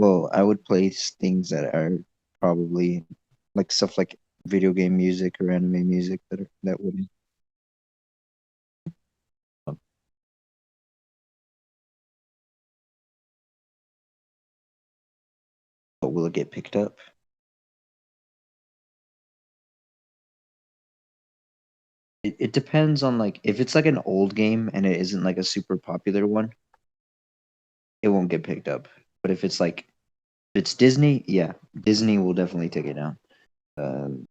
Well, I would place things that are probably like stuff like video game music or anime music that would. But will it get picked up? It depends on like if it's like an old game and it isn't like a super popular one, it won't get picked up. But if it's like if it's Disney, yeah, Disney will definitely take it down. Um,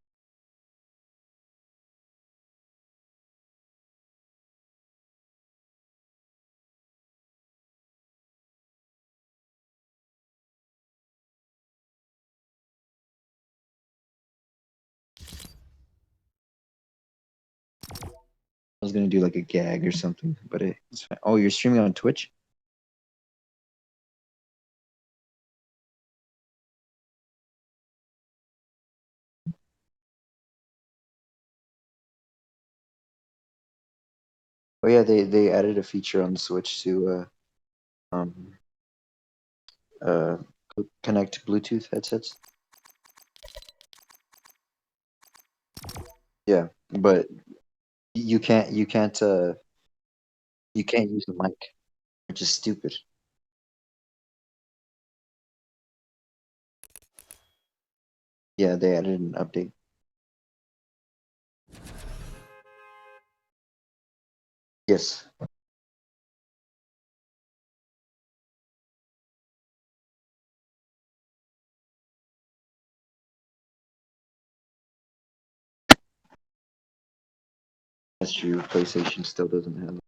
I was gonna do like a gag or something, but it's fine. Oh, you're streaming on Twitch? Oh yeah, they added a feature on the Switch to um uh connect Bluetooth headsets. Yeah, but you can't use the mic, which is stupid. Yeah, they added an update. Yes, that's true. PlayStation still doesn't have it.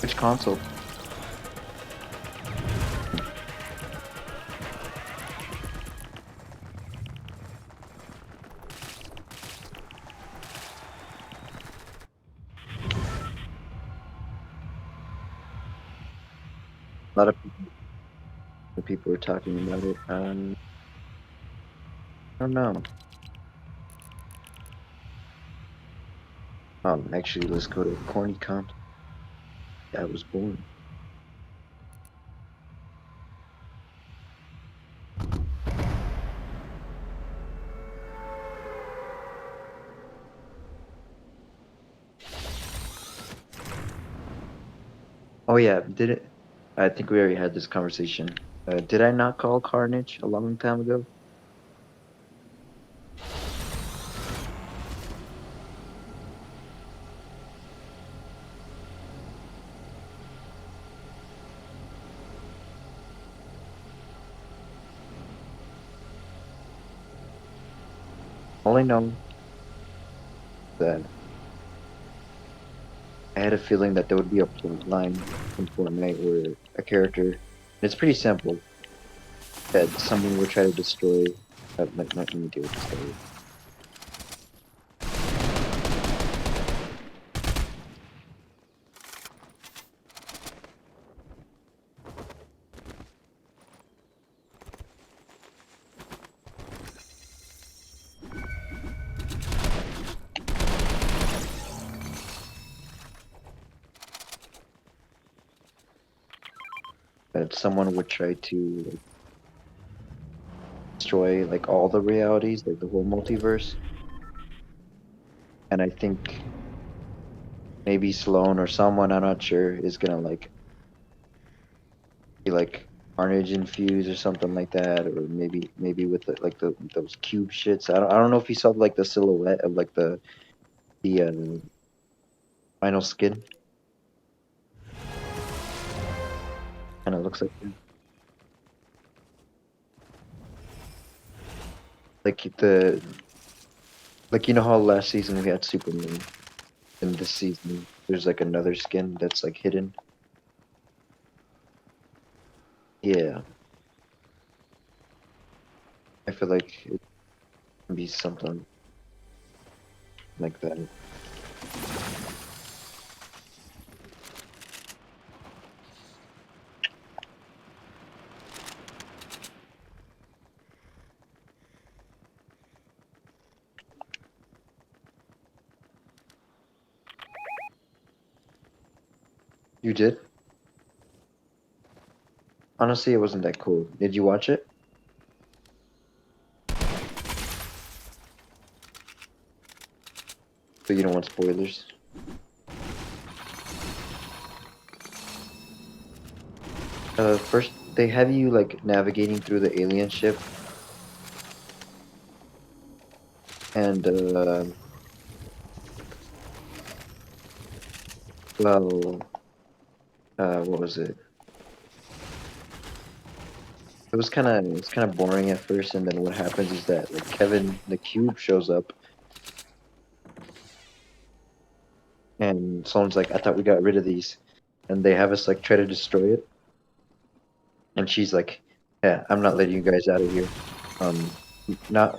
Which console? A lot of people are talking about it. I don't know. Actually, let's go to corny content. I was born. Oh yeah, did it? I think we already had this conversation. Did I not call Carnage a long time ago? All I know that I had a feeling that there would be a plot line in Fortnite where a character, it's pretty simple, that someone would try to destroy. Let me deal with this guy. That someone would try to like, destroy like all the realities, like the whole multiverse. And I think maybe Sloan or someone, I'm not sure, is gonna like be like Carnage infused or something like that, or maybe with like the those cube shits. I don't know if you saw like the silhouette of like the final skin. Kind of looks like the like you know how last season we had Superman, and this season there's like another skin that's like hidden. Yeah, I feel like it can be something like that. You did? Honestly, it wasn't that cool. Did you watch it? So you don't want spoilers? First they have you like navigating through the alien ship, and well, what was it? It was kind of boring at first, and then what happens is that like Kevin the Cube shows up, and someone's like, "I thought we got rid of these," and they have us like try to destroy it, and she's like, "Yeah, I'm not letting you guys out of here. Um, not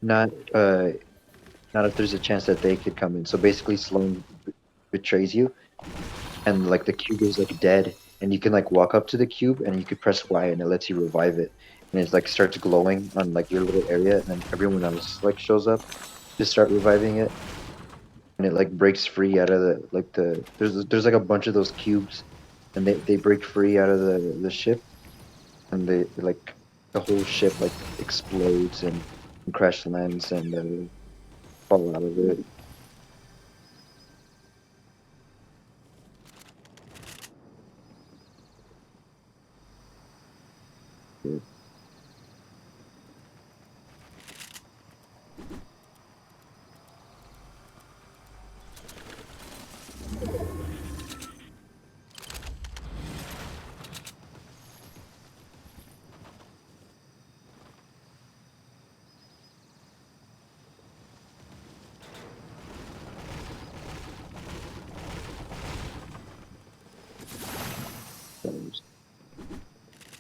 not not if there's a chance that they could come in." So basically, Sloan betrays you, and like the cube is like dead, and you can like walk up to the cube and you could press Y and it lets you revive it, and it's like starts glowing on like your little area, and then everyone else like shows up to start reviving it, and it like breaks free out of there's like a bunch of those cubes, and they break free out of the ship, and they like the whole ship like explodes and crash lands and fall out of it.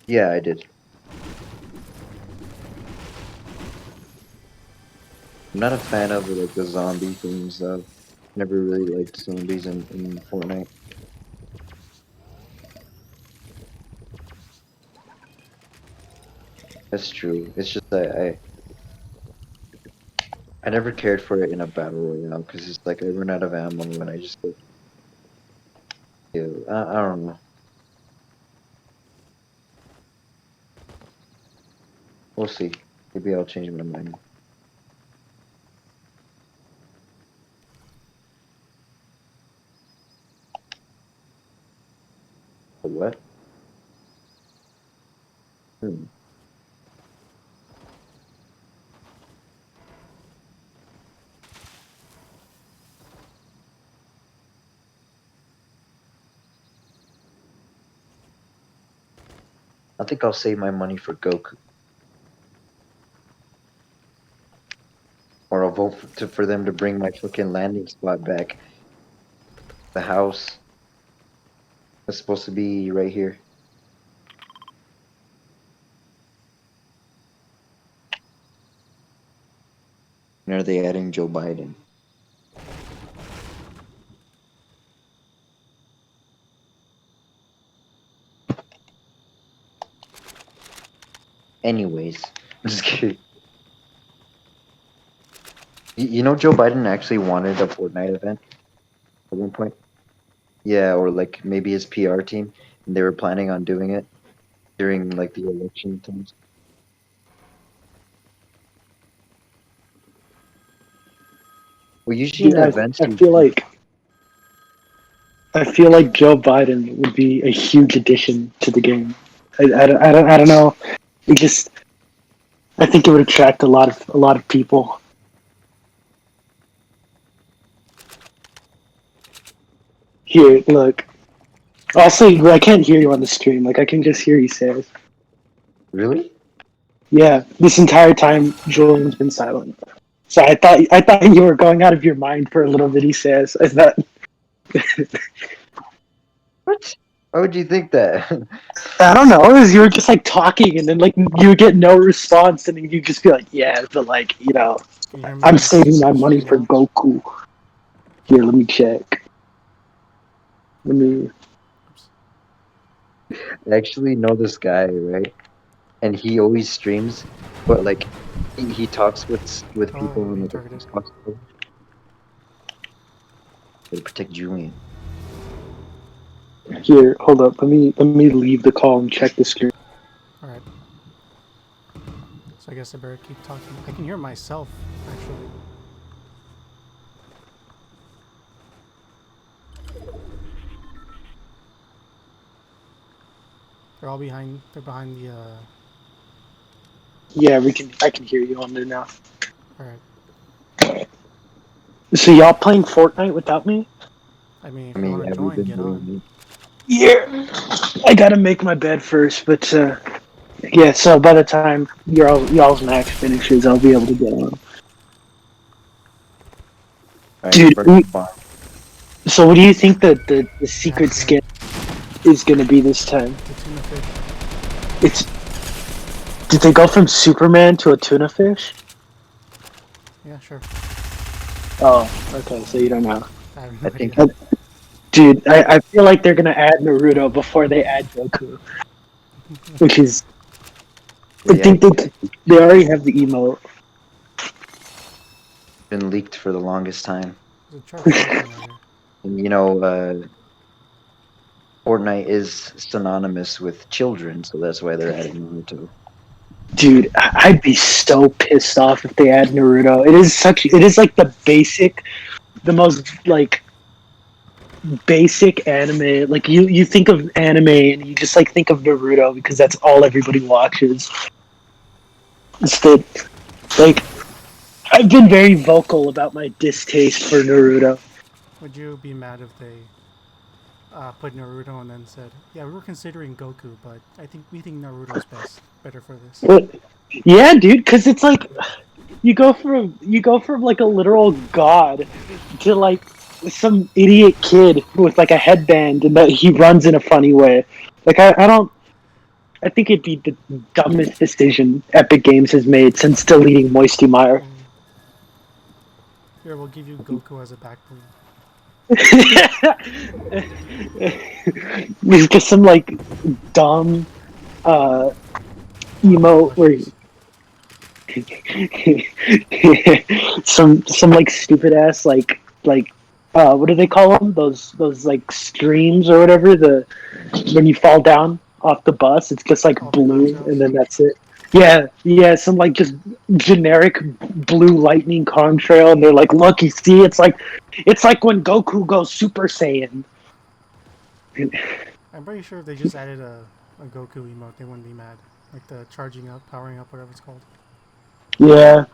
Yeah, I did. I'm not a fan of like the zombie things though. Never really liked zombies in Fortnite. That's true. It's just that I never cared for it in a battle royale because it's like I run out of ammo and I just go kill. I don't know. We'll see. Maybe I'll change my mind. But what? Hmm. I think I'll save my money for Goku, or I'll vote for them to bring my fucking landing spot back. The house is supposed to be right here. And are they adding Joe Biden? Anyways, I'm just kidding. You know Joe Biden actually wanted a Fortnite event at one point. Yeah, or like maybe his PR team, and they were planning on doing it during like the election times. Well, usually in Yeah, events, I feel like Joe Biden would be a huge addition to the game. I don't know. It just I think it would attract a lot of people. Here, look. Also, I can't hear you on the stream. Like I can just hear you say it. really? Yeah, this entire time Julian's been silent. So I thought you were going out of your mind for a little bit. He says, I thought What? Why would you think that? I don't know. It was, you were just like talking, and then like you would get no response, and then you just be like, yeah, but like Can you hear me I'm guys? saving my money Clearly for now? Goku. Here, let me check. Let me. Oops. I actually know this guy, right? And he always streams, but like he talks with Oh, people I'm in being like a targeted. voice box to protect Julian. Here, hold up. Let me leave the call and check the screen. All right. So I guess I better keep talking. I can hear myself actually. They're all behind. They're behind the. Yeah, we can. I can hear you on there now. All right. So y'all playing Fortnite without me? I mean, I if you mean, want yeah, to we've join, been get on. doing Yeah. I gotta make my bed first, but yeah. So by the time y'all's match finishes, I'll be able to get on. All right, Dude, first spot. so what do you think that the Yeah, I'm secret joining. skin is gonna be this time? The tuna fish. It's Did they go from Superman to a tuna fish? Yeah, sure. Oh, okay. So you don't know, I have I no think idea. dude. I feel like they're gonna add Naruto before they add Goku, which is I yeah, think they already have the emote. been leaked for the longest time. There's a chart floating right here. And Fortnite is synonymous with children, so that's why they're adding Naruto. Dude, I'd be so pissed off if they add Naruto. It is like the most like basic anime. Like you think of anime and you just like think of Naruto because that's all everybody watches. It's the like I've been very vocal about my distaste for Naruto. Would you be mad if they put Naruto and then said, "Yeah, we were considering Goku, but I think we think Naruto's better for this." But, yeah, dude, because it's like you go from like a literal god to like some idiot kid with like a headband and that he runs in a funny way. Like I don't I think it'd be the dumbest decision Epic Games has made since deleting Moisty Mire. Mm. Here, we'll give you Goku as a backbone. There's just some like dumb uh Fortnite emo where plushies. some like stupid ass like what do they call them, those like streams or whatever, the when you fall down off the bus it's just like All the blue and nunchaos. then that's it. Yeah, some like just generic blue lightning contrail and they're like, look, you see, it's like when Goku goes Super Saiyan. I'm pretty sure if they just added a Goku emote, they wouldn't be mad. Like the charging up, powering up, whatever it's called. Yeah,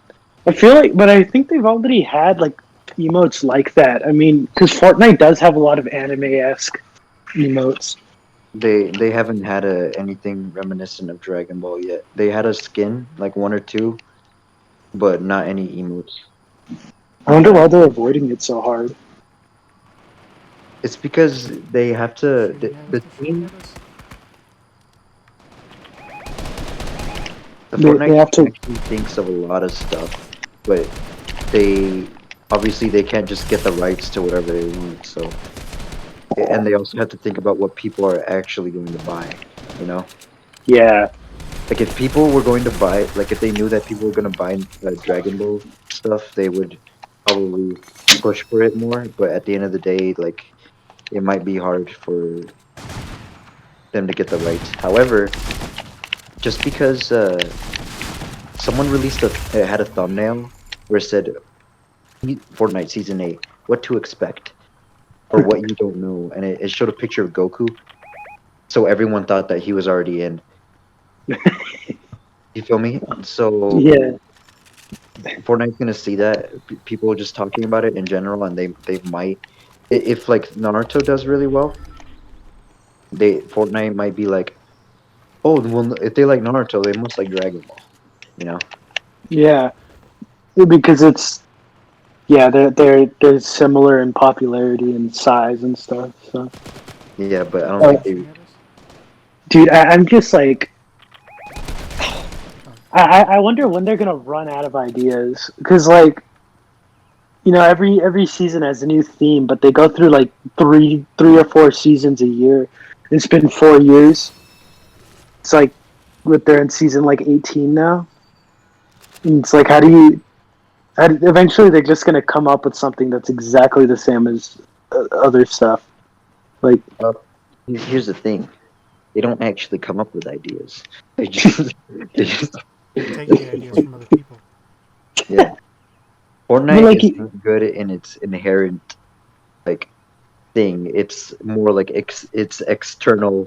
I feel like, but I think they've already had like emotes like that. I mean, because Fortnite does have a lot of anime-esque emotes. They haven't had anything reminiscent of Dragon Ball yet. They had a skin, like one or two, but not any emotes. I wonder why they're avoiding it so hard. It's because they have They're to shooting at us. the They're shooting team at us. the They Fortnite have team to. actually thinks of a lot of stuff, but they obviously they can't just get the rights to whatever they want. So and they also have to think about what people are actually going to buy. You know, Yeah, like if people were going to buy, like if they knew that people were going to buy Dragon Ball stuff, they would probably push for it more. But at the end of the day, like it might be hard for them to get the rights. However, just because someone released it had a thumbnail where it said Fortnite Season 8, what to expect or what you don't know, and it showed a picture of Goku, so everyone thought that he was already in. You feel me? So yeah, Fortnite's gonna see that people just talking about it in general, and they might if like Naruto does really well, they Fortnite might be like, oh well, if they like Naruto, they must like Dragon Ball, you know? yeah. Because it's yeah, they're similar in popularity and size and stuff. So, Yeah, but I don't Someone think they. shooting at us. dude, I'm just like Oh, I wonder when they're gonna run out of ideas because like every season has a new theme, but they go through like three or four seasons a year. It's been 4 years. It's like what they're in season like 18 now. And it's like eventually they're just gonna come up with something that's exactly the same as other stuff. Like Uh, Here's the thing: they don't actually come up with ideas. They just, they just, They take the ideas from other people. yeah. But Fortnite like, is not good in its inherent like thing. It's more like it's external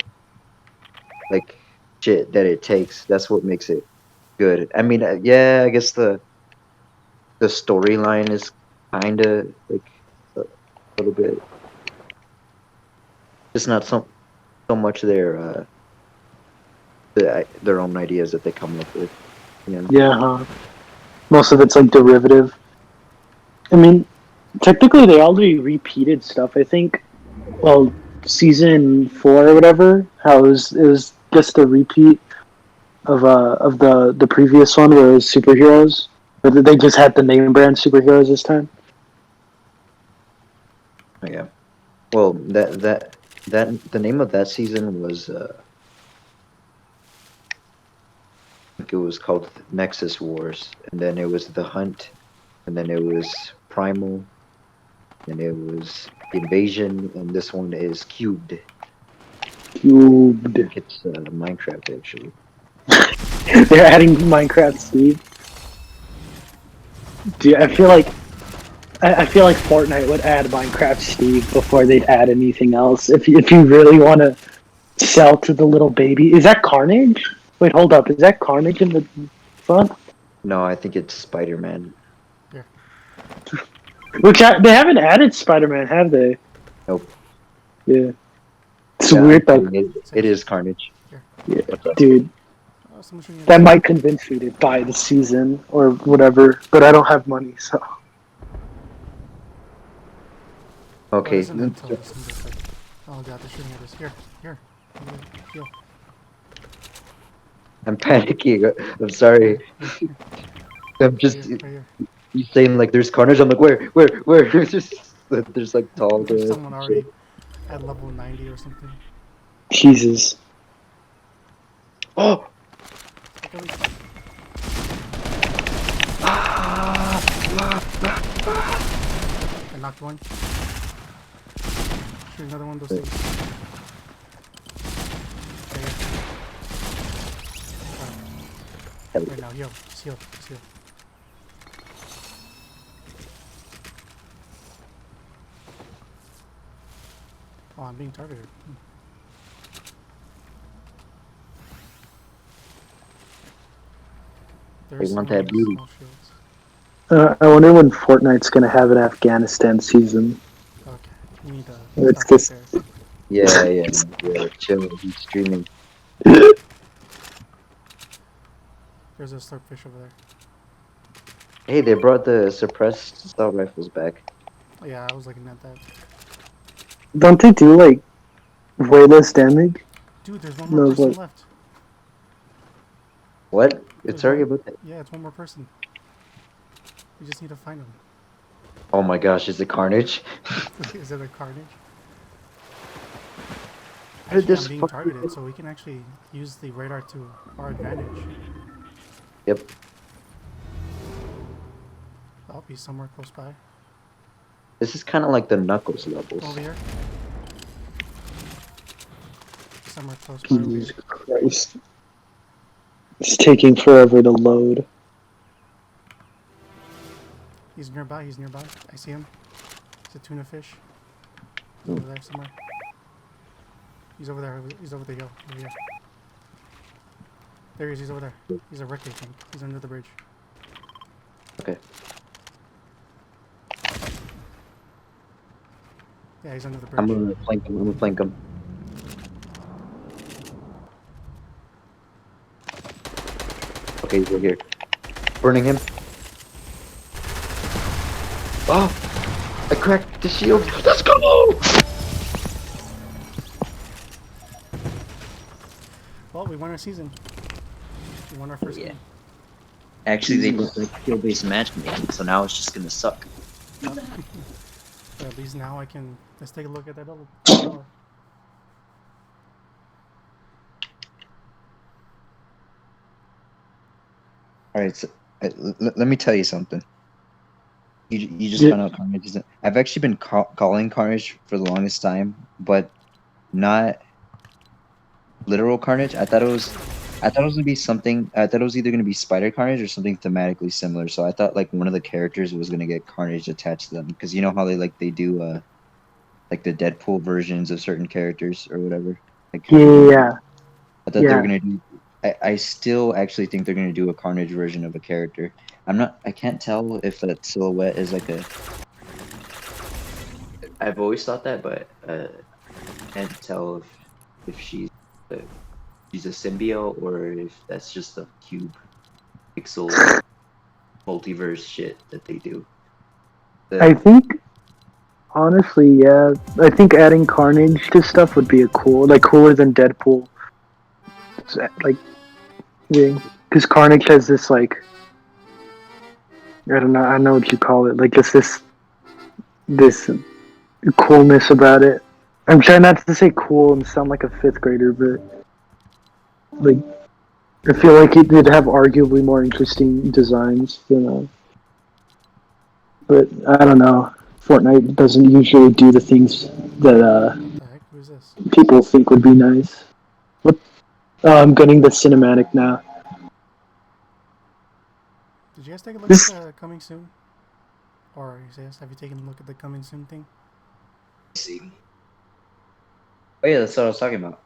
like shit that it takes. That's what makes it good. I mean, yeah, I guess the storyline is kind of like a little bit. It's not so much their own ideas that they come up with. You know? yeah, huh? Most of it's like derivative. I mean, technically they already repeated stuff. I think. Well, season 4 or whatever. How it was just a repeat of the previous one where it was superheroes. But they just had the name brand superheroes this time. Yeah. Well, that the name of that season was I think it was called Nexus Wars, and then it was The Hunt, and then it was Primal, and it was Invasion, and this one is Cubed. I Cubed. think it's Minecraft actually. They're adding Minecraft Steve. Dude, I feel like Fortnite would add Minecraft Steve before they'd add anything else. If you really want to sell to the little baby, is that Carnage? Wait, hold up. Is that Carnage in the front? No, I think it's Spider Man. Here. They haven't added Spider-Man, have they? Nope. Yeah, it's Yeah, I'm weird though. kidding. It is Carnage. Here. Yeah, What's up? dude, Oh, someone's shooting at that us. might convince me to buy the season or whatever, but I don't have money, so. Well, it Okay. isn't until December, but... Oh god, they're shooting at us. Here. Heal. I'm panicking. I'm sorry. Here. I'm just Right here. you saying like there's Carnage. I'm like where? There's like tall There's grass someone and already shit. at level 90 or something. Jesus. Oh. Really? I knocked one. Shoot another one of those things. Hell Right now, heal. Just heal. Oh, I'm being targeted. They There's want someone that with beauty. small shields. I wonder when Fortnite's gonna have an Afghanistan season. Okay, you need to It's stop right just. there. Yeah. Chill. He's streaming. There's a slurpfish over there. Hey, they brought the suppressed assault rifles back. Oh, yeah, I was looking at that. Don't they do like way less damage? Dude, there's one more No, person what? left. What? It's There's already one. about that. Yeah, it's one more person. We just need to find him. Oh my gosh, is it Carnage? Is it a carnage? How did Actually, this I'm being fuck- targeted, so we can actually use the radar to our advantage. Yep. I'll be somewhere close by. This is kind of like the Knuckles levels. Over here. Somewhere close by over here. Jesus Christ. It's taking forever to load. He's nearby. I see him. It's a tuna fish. He's over there somewhere. He's over there. He's over the hill. Over here. There he is. He's over there. He's a wreck, I think. He's under the bridge. Okay. Yeah, he's under the bridge. I'm gonna flank him. Okay, he's right here. Burning him. Oh! I cracked the shield. Let's go! Well, we won our season. We won our first Yeah. game. Actually, they look like skill-based matchmaking, so now it's just gonna suck. But at least now I can... Let's take a look at that other tower. All right, so, let me tell you something. You just Yeah. found out Carnage isn't. I've actually been calling Carnage for the longest time, but not literal Carnage. I thought it was gonna be something. I thought it was either gonna be Spider Carnage or something thematically similar. So I thought like one of the characters was gonna get Carnage attached to them because you know how they do like the Deadpool versions of certain characters or whatever. Like Yeah, I thought they were yeah. gonna do. I still actually think they're gonna do a Carnage version of a character. I'm not. I can't tell if that silhouette is like a. I've always thought that, but I can't tell if uh, she's a symbiote or if that's just a cube pixel multiverse shit that they do. I The think honestly, yeah. I think adding Carnage to stuff would be a cooler than Deadpool. Like, because Carnage has this like I don't know what you call it. Like just this coolness about it. I'm trying not to say cool and sound like a fifth grader, but like I feel like it did have arguably more interesting designs than. But I don't know. Fortnite doesn't usually do the things that The heck? Who's this? people think would be nice. What? I'm getting the cinematic now. Did you guys take a look at This. the coming soon? Or yes, have you taken a look at the coming soon thing? see. Oh yeah, that's what I was talking about.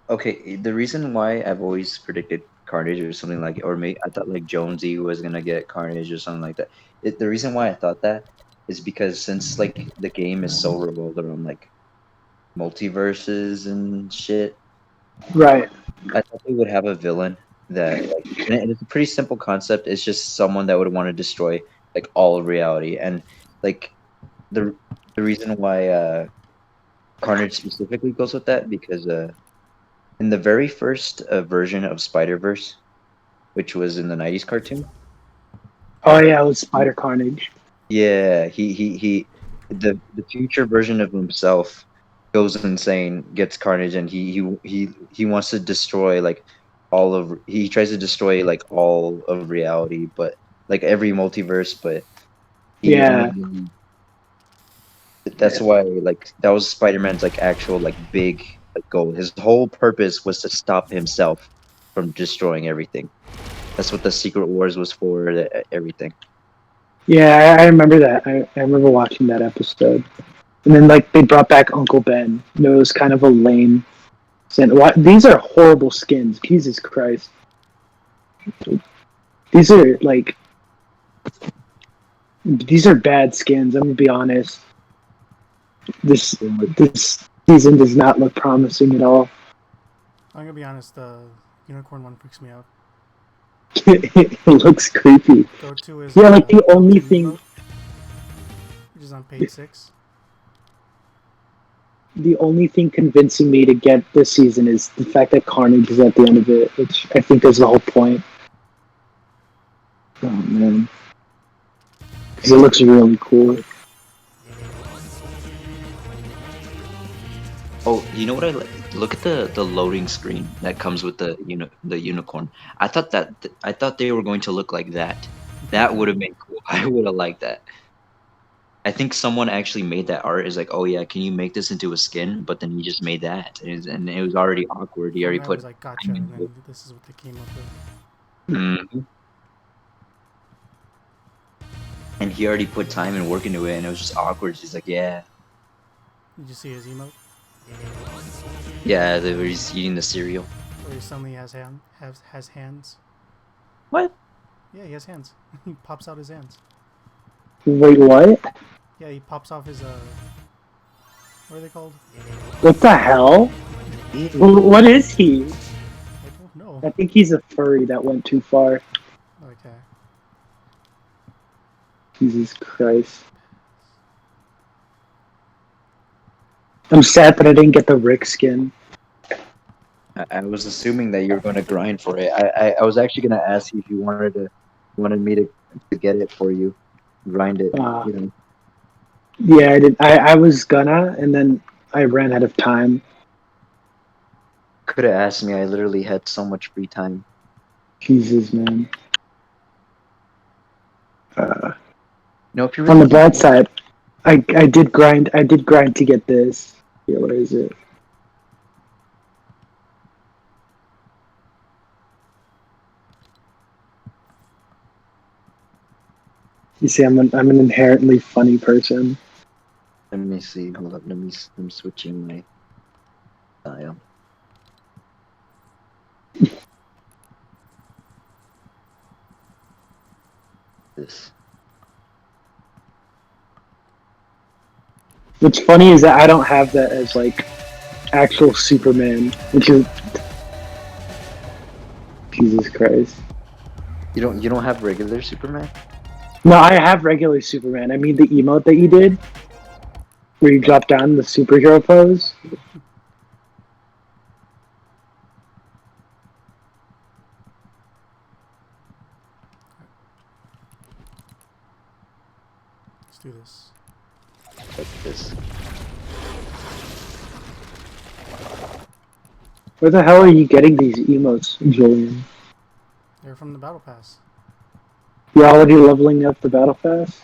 Okay, the reason why I've always predicted Carnage or something like, or maybe I thought like Jonesy was gonna get Carnage or something like that. The reason why I thought that is because since like the game is so revolved around like multiverses and shit, Right. I thought they would have a villain that like, and it's a pretty simple concept. It's just someone that would want to destroy like all of reality, and like the the reason why Carnage specifically goes with that because in the very first version of Spider Verse, which was in the '90s cartoon, Oh uh, yeah, it was Spider Carnage. yeah, the future version of himself goes insane, gets Carnage, and he wants to destroy like all of he tries to destroy like all of reality, but like every multiverse, but he Yeah. only that's why like that was Spider-Man's like actual like big like goal. His whole purpose was to stop himself from destroying everything. That's what the Secret Wars was for. Everything. Yeah, I remember that. I remember watching that episode. And then like they brought back Uncle Ben. You know, it was kind of a lame. What? These are horrible skins. Jesus Christ. These are like these are bad skins. I'm gonna be honest. This this season does not look promising at all. I'm gonna be honest, the unicorn one freaks me out. It looks creepy. Go to is Yeah, like the go only to thing, emote, which is on page 6. the only thing convincing me to get this season is the fact that Carnage is at the end of it, which I think is the whole point. Oh man, because it looks really cool. Oh, you know what I like? Look at the loading screen that comes with the unicorn. I thought they were going to look like that. That would have been cool. I would have liked that. I think someone actually made that art. Is like, oh yeah, can you make this into a skin? But then he just made that, and it was already awkward. He And already I put was like, gotcha, time and into it. then this is what they came up with. Mhm. And he already put time and work into it, and it was just awkward. He's like, yeah, Did you see his emote? yeah. They were just eating the cereal. Where he suddenly has hands. What? Yeah, he has hands. He pops out his hands. Wait, what? Yeah, he pops off his what are they called? What the hell? What is he? I don't know. I think he's a furry that went too far. Okay. Jesus Christ. I'm sad that I didn't get the Rick skin. I was assuming that you were going to grind for it. I was actually going to ask you if you wanted me to get it for you, grind it. Uh, You know, yeah, I did. I was gonna, and then I ran out of time. could have asked me. I literally had so much free time. Jesus, man. You know, if you On really the think bright about it, side, I did grind. I did grind to get this. Yeah, where is it? You see, I'm an inherently funny person. Let me see. Hold up. I'm switching my style. This. What's funny is that I don't have that as like actual Superman, which is Jesus Christ. You don't have regular Superman? No, I have regular Superman. I mean the emote that you did, where you drop down the superhero pose. Let's do this. Like this. Where the hell are you getting these emotes, Julian? They're from the battle pass. You're already leveling up the battle pass?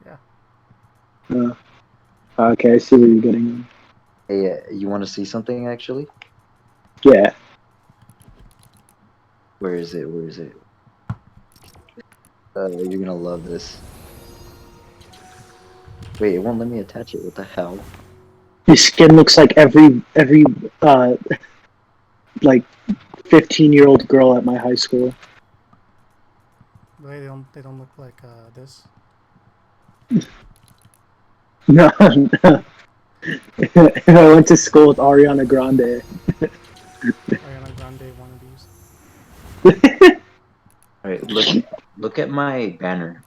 Yeah. Okay, I see where you're getting them. Hey, you want to see something actually? Yeah. Where is it? Where is it? You're gonna love this. Wait, it won't let me attach it. What the hell? Your skin looks like every like 15-year-old girl at my high school. They don't look like this. No, no. I went to school with Ariana Grande. Ariana Grande wannabes. All right, look at my banner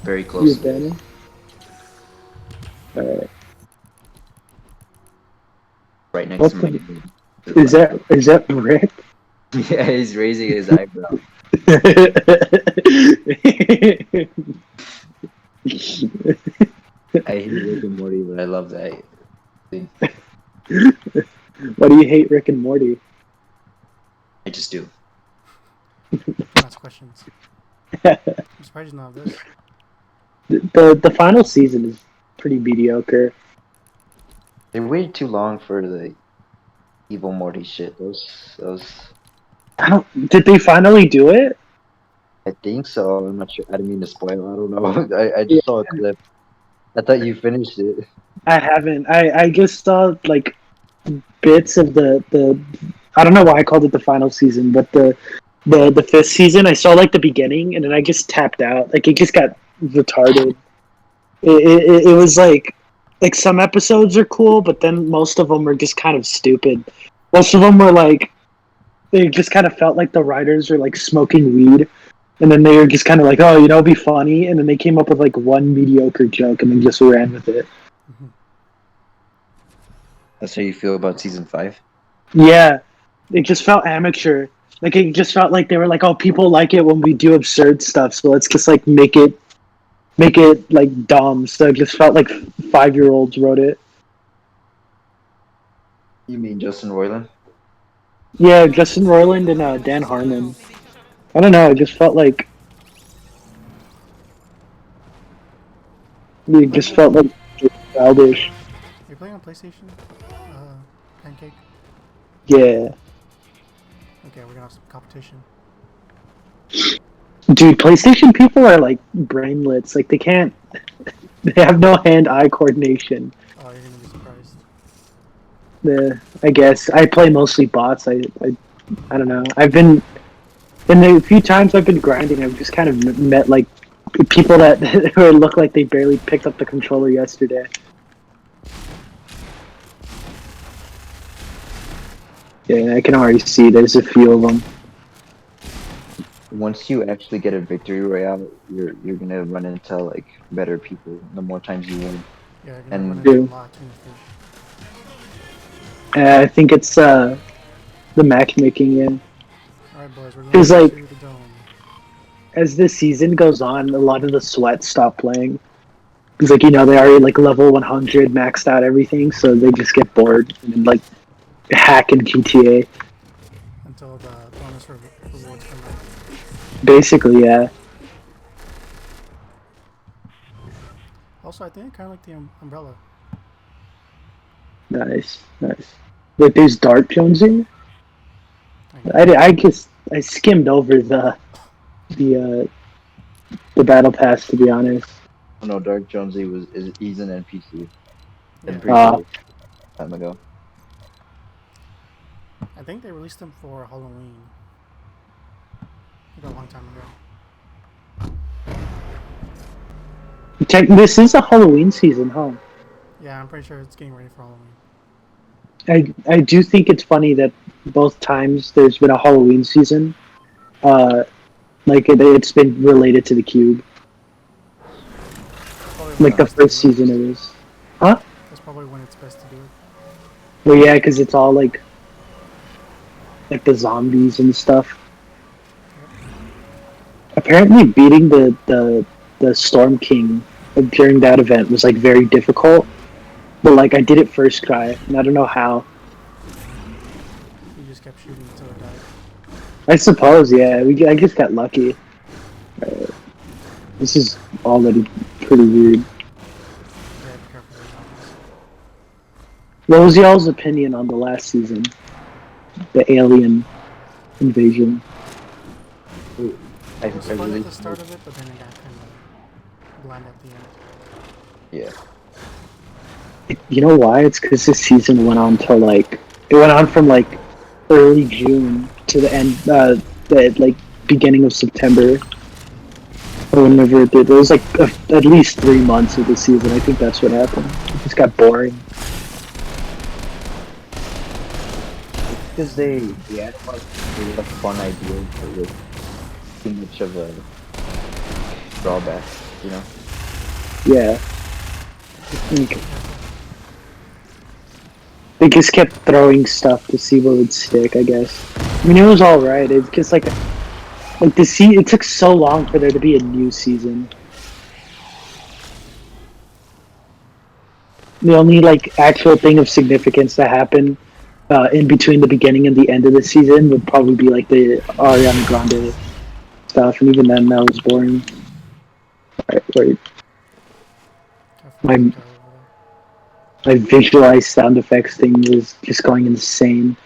very You closely. banner? Alright. Right next What to my the name. To the is left. that Rick? Yeah, he's raising his eyebrow. I hate Rick and Morty, but I love that thing. Why do you hate Rick and Morty? I just do. Don't ask questions. I'm surprised you don't have this. The final season is pretty mediocre. They waited too long for the evil Morty shit. Those. I don't. Did they finally do it? I think so. I'm not sure. I didn't mean to spoil. I don't know. I Yeah, just saw a clip. I thought you finished it. I haven't. I just saw like bits of the. I don't know why I called it the final season, but the fifth season. I saw like the beginning, and then I just tapped out. Like it just got retarded. It was like some episodes are cool, but then most of them were just kind of stupid. Most of them were like they just kind of felt like the writers are like smoking weed, and then they were just kind of like, oh, you know, it'd be funny, and then they came up with like one mediocre joke and then just ran with it. Mm-hmm. That's how you feel about season 5? Yeah, it just felt amateur. Like it just felt like they were like, oh, people like it when we do absurd stuff, so let's just like make it like dumb. So it just felt like 5-year-olds wrote it. You mean Justin Roiland? Yeah, Justin Roiland and Dan Harmon. I don't know. It just felt like it just felt like childish. Are you playing on PlayStation? Pancake? Yeah, Okay, we're gonna have some competition. dude. PlayStation people are like brainlets. Like they can't. They have no hand-eye coordination. Oh, you're gonna be surprised. I guess I play mostly bots. I don't know. I've been in the few times I've been grinding. I've just kind of met like people that look like they barely picked up the controller yesterday. Yeah, I can already see there's a few of them. Once you actually get a victory royale, you're gonna run into like better people the more times you win. Yeah, you're gonna run And into a Yeah. lot of kingfish. I think it's the matchmaking. Yeah, Alright, boys, we're because going like to the dome. as the season goes on, a lot of the sweats stop playing. Because like you know they already like level 100 maxed out everything, so they just get bored and then, like hack in GTA. Until the bonus rewards come out. Basically, yeah. Also, I think I kind of like the umbrella. Nice, nice. Wait, there's Dark Jonesy? I guess. I skimmed over the the battle pass, to be honest. Oh no, Dark Jonesy he's an NPC. I'm Yeah, pretty Uh, sure time ago. I think they released them for Halloween. Like a long time ago. this is a Halloween season, huh? Yeah, I'm pretty sure it's getting ready for Halloween. I do think it's funny that both times there's been a Halloween season, uh, like it's been related to the cube. That's probably when Like it's the best to first do it. season it was, huh? That's probably when it's best to do it. Well, yeah, because it's all like the zombies and stuff. Apparently, beating the Storm King during that event was like very difficult. But like I did it first try, and I don't know how. You just kept shooting until it died. I suppose, yeah, I just got lucky. This is already pretty weird. Yeah, be careful with zombies. What was y'all's opinion on the last season, the alien invasion? I, It was I fun at really the start of it, but then it got kind of bland at the end. yeah. You know why? It's because this season went on till like it went on from like early June to the end, the like beginning of September, or whenever it did. It was like at least 3 months of the season. I think that's what happened. It just got boring. Because they had like fun ideas, but with too much of a drawback, you know. Yeah, I think they just kept throwing stuff to see what would stick. I guess. I mean, it was all right. It's just like the it took so long for there to be a new season. The only like actual thing of significance that happened in between the beginning and the end of the season would probably be like the Ariana Grande stuff, and even then that was boring. Right, Careful, my there's a guy over there. my visualized sound effects thing was just going insane.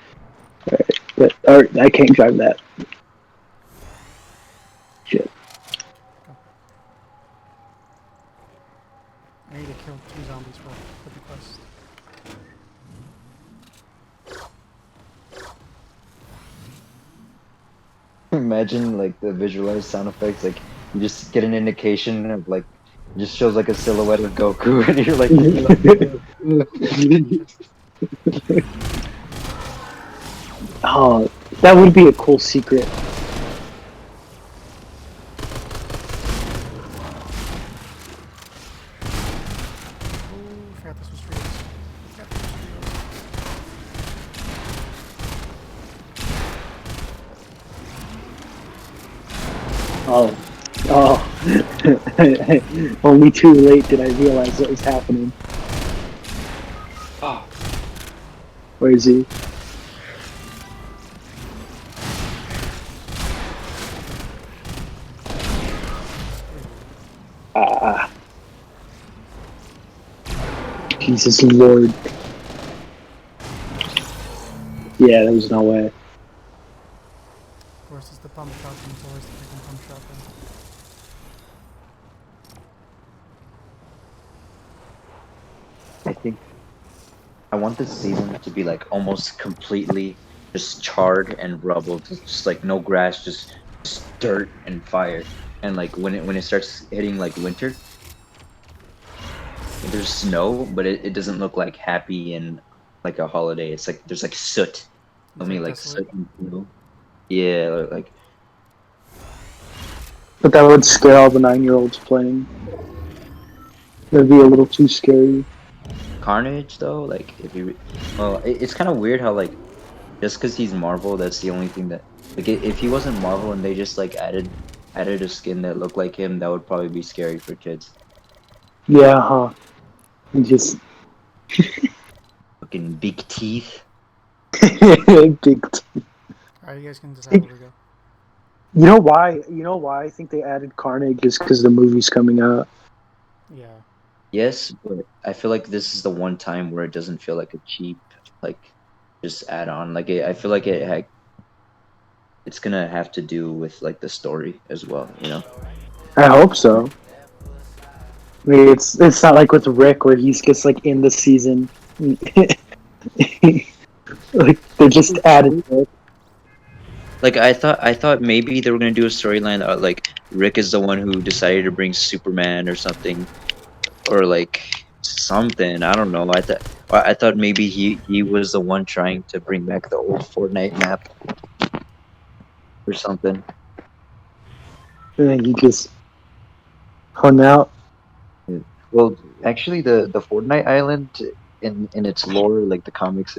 Right, but or I can't drive that. Shit. Go. I need to kill 2 zombies for the quest. Imagine like the visualized sound effects, like you just get an indication of like it just shows like a silhouette of Goku, and you're like, Oh, that would be a cool secret. Oh, forgot this was Trios. Forgot this was Trios. Oh, oh. Only too late did I realize what was happening. oh, Where is he? Ah, Jesus Lord. Yeah, there was no way. Of course, it's the pump shotgun, it's always the freaking pump shotgun. I think I want this season to be like almost completely just charred and rubble, just like no grass, just dirt and fire. And like when it starts hitting like winter, there's snow, but it doesn't look like happy and like a holiday. It's like there's like soot. I It's mean like like desolate. soot and snow. Yeah, like But that would scare all the 9-year-olds playing. That'd be a little too scary. Carnage though. Like if you, well, it's kind of weird how like just because he's Marvel, that's the only thing that like if he wasn't Marvel and they just like added a skin that looked like him, that would probably be scary for kids. Yeah, huh? And just Fucking big teeth. big. Alright, you guys can decide where we go. You know why? You know why I think they added Carnage is because the movie's coming out. Yeah. Yes, but I feel like this is the one time where it doesn't feel like a cheap, like just add on. Like I feel like it's gonna have to do with like the story as well. You know. I hope so. I mean, it's not like with Rick where he's just like in the season. Like they just added Rick. Like I thought maybe they were gonna do a storyline that like Rick is the one who decided to bring Superman or something, or like something. I don't know. I thought maybe he was the one trying to bring back the old Fortnite map or something. And then he just hung out. Yeah. Well, actually, the Fortnite island in its lore, like the comics,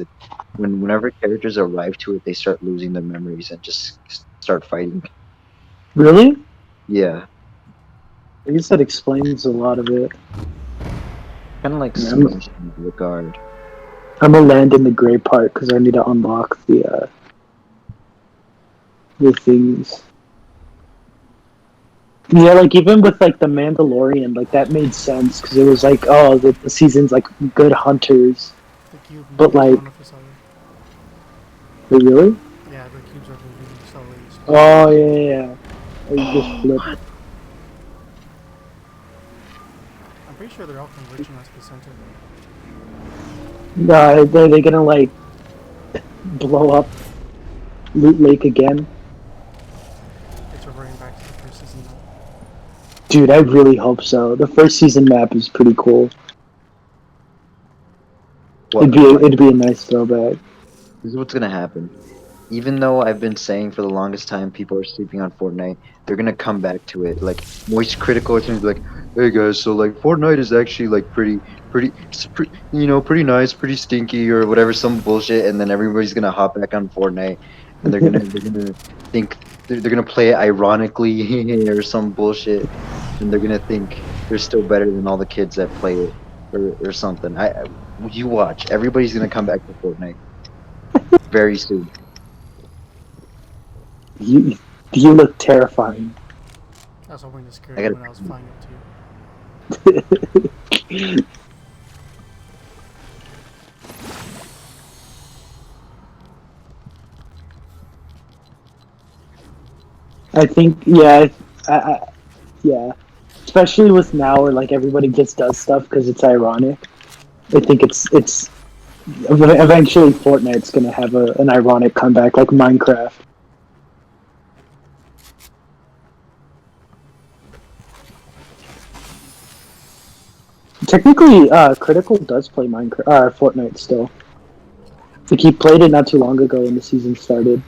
whenever characters arrive to it, they start losing their memories and just start fighting. Really? Yeah, I guess that explains a lot of it. kind of like Yeah, Smash in that regard. I'm gonna land in the gray part because I need to unlock the things. Yeah, like even with like the Mandalorian, like that made sense because it was like, oh, the season's like good hunters, The cube but moved in like, front of us already. really? Yeah, the cubes are moving slowly. Oh yeah. I just flipped. I'm pretty sure they're all converging us to the center. Are they gonna like blow up Loot Lake again? It's reverting back to the first season now. Dude, I really hope so. The first season map is pretty cool. What? It'd be a nice throwback. This is what's gonna happen. Even though I've been saying for the longest time people are sleeping on Fortnite, they're gonna come back to it. Like Moist Critical is gonna be like, "Hey guys, so like Fortnite is actually like pretty nice, pretty stinky or whatever, some bullshit." And then everybody's gonna hop back on Fortnite, and they're gonna think they're gonna play it ironically or some bullshit, and they're gonna think they're still better than all the kids that play it or something. You watch, everybody's gonna come back to Fortnite very soon. You you look terrifying. I was hoping to scare I you gotta. when I was flying up to you. I think yeah, yeah. Especially with now where like everybody just does stuff because it's ironic. I think it's eventually Fortnite's gonna have an ironic comeback like Minecraft. Technically, Critical does play Minecraft, Fortnite still. Like he played it not too long ago when the season started.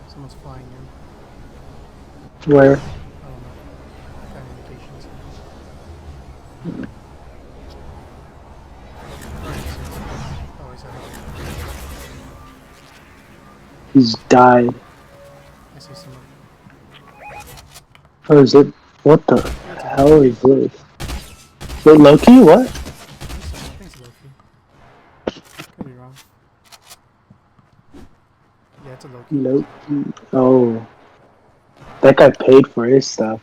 Someone's flying in. Where I don't know. Got indications. Oh, he's out. he's died. I see someone. Or is it? What the Yeah, it's a hell Loki. is this? Wait, Loki? What? I think it's Loki. Could be wrong. Yeah, it's a Loki. Loki. Oh, that guy paid for his stuff.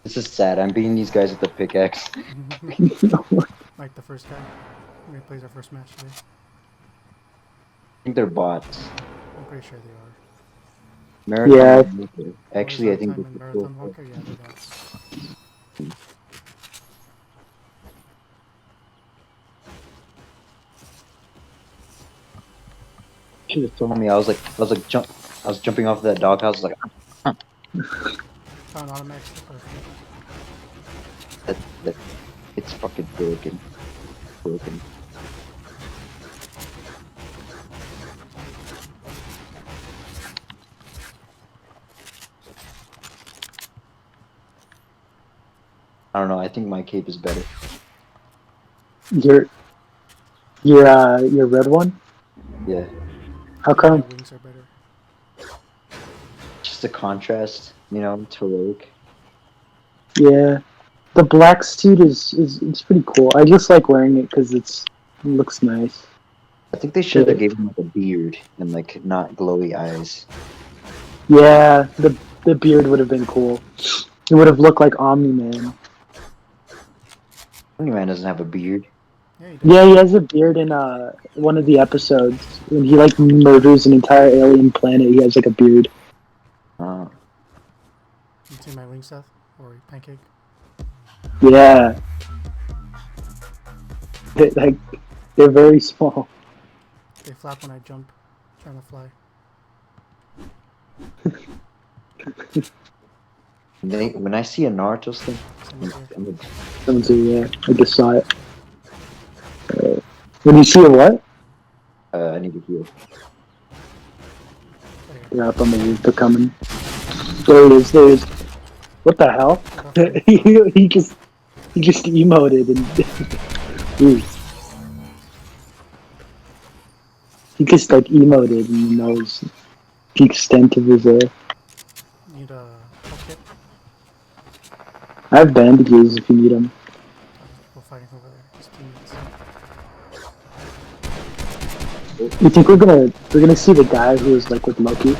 This is sad. I'm beating these guys with the pickaxe. Like the first guy. When he plays our first match today. I think they're bots. I'm pretty sure they are. Yeah. Marathon. Walker. Actually, I think Time this and is Marathon cool. Walker, yeah, they're bots. Should have told me. I was jumping off that doghouse. Like Found automatic sticker. that. It's fucking broken. Broken. I don't know. I think my cape is better. You're Your red one? Yeah, How I think my come? wings are better. just a contrast, to heroic. Yeah, the black suit is it's pretty cool. I just like wearing it because it looks nice. I think they should have But, gave him like a beard and like not glowy eyes. yeah, the beard would have been cool. It would have looked like Omni Man. Man doesn't have a beard. Yeah, he Yeah, does. he has a beard in one of the episodes when he like murders an entire alien planet. He has like a beard. Uh, You see my wings, Seth? Or pancake? Yeah, like they're very small. They flap when I jump, trying to fly. when I see a Naruto thing, Someone's here. Someone say, yeah, I just saw it. When you see a what? I need to heal. Right here. Yeah, up on the roof. They're coming. There it is. There it is. What the hell? Buffering. he just emoted and ooh, he just like emoted and he knows the extent of his. Need a health kit? I have bandages if you need them. Oh, there's people fighting over there. His teammates. You think we're gonna see the guy who was like with Loki?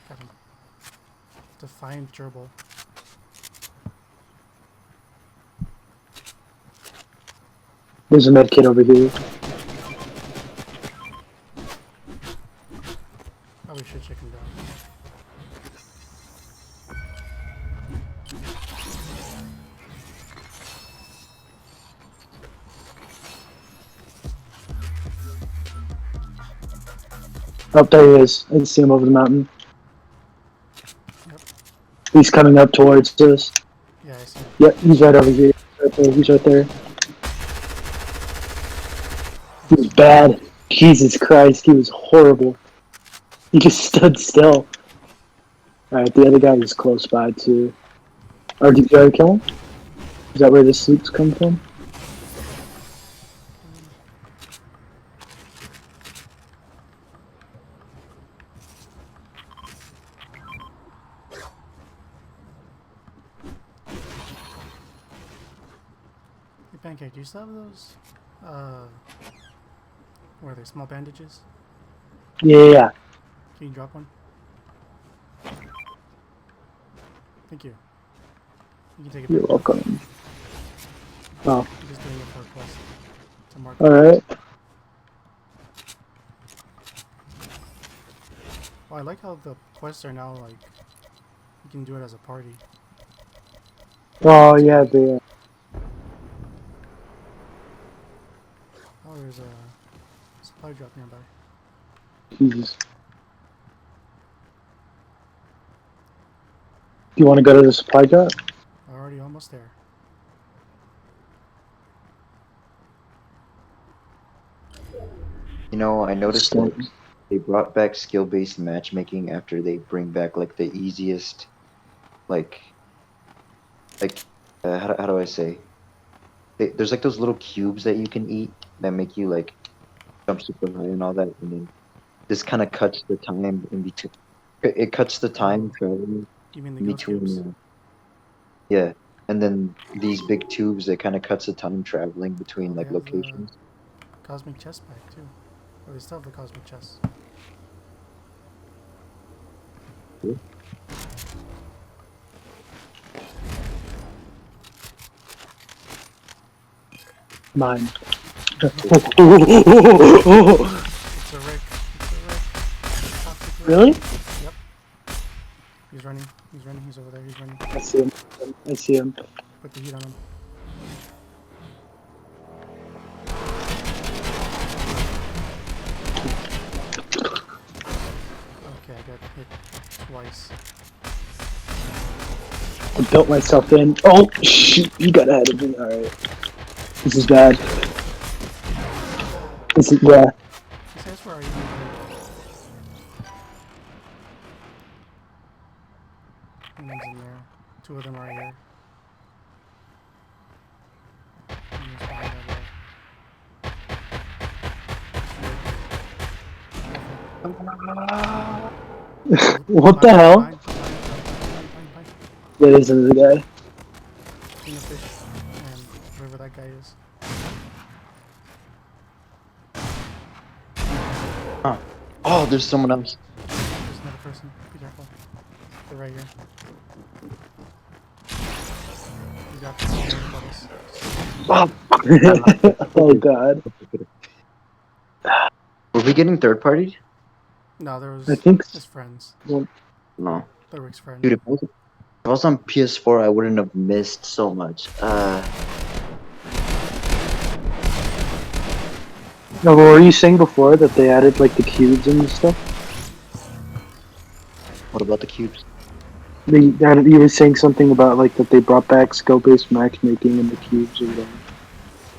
Got him. Defiant gerbil. There's a med kit over here. Probably should check him down. Oh, there he is. I can see him over the mountain. Yep. He's coming up towards us. Yeah, I see him. Yep, he's right over here. Right there. He's right there. He was bad. Jesus Christ, he was horrible. He just stood still. Alright, the other guy is close by too. Or did you already kill him? Is that where the suits come from? Hey, Pancake, do you still have those? What are they? Small bandages? Yeah. Can you drop one? Thank you. You can take it You're back. welcome. Oh, I'm just doing it for a quest. To mark. alright. Oh, I like how the quests are now like you can do it as a party. Oh, yeah, the. Oh, there's a supply drop nearby. Jesus. Do you want to go to the supply drop? Already almost there. I noticed that they brought back skill-based matchmaking after they bring back like the easiest, like, how do I say? There's like those little cubes that you can eat that make you like jump super high and all that, and then this kind of cuts the time in between. It cuts the time traveling You mean the in ghost cubes? between. Yeah, and then these big tubes that kind of cuts the time traveling between Oh, they like have the locations. cosmic chest back too. Or they still have the cosmic chest. Mine. It's a Rick. It's a Rick. Toxic Rick. Really? Yep. He's running. He's running. He's over there. He's running. I see him. I see him. Put the heat on him. Okay, I got hit twice. I built myself in. Oh, shoot. You got ahead of me. Alright. This is bad. This is, yeah. He says, where are you? One's in there. Two of them are here. And there's behind that wall. What the hell? That isn't the guy. King of fish and whoever that guy is. Oh, there's someone else. There's another person. Be careful. They're right here. You got this. Oh god. Were we getting third party? No, there I was think. his friends. No. The Rick's friend. Dude, if I was on PS4, I wouldn't have missed so much. No, what were you saying before that they added like the cubes and stuff? What about the cubes? You were saying something about like that they brought back skill-based matchmaking and the cubes or whatever.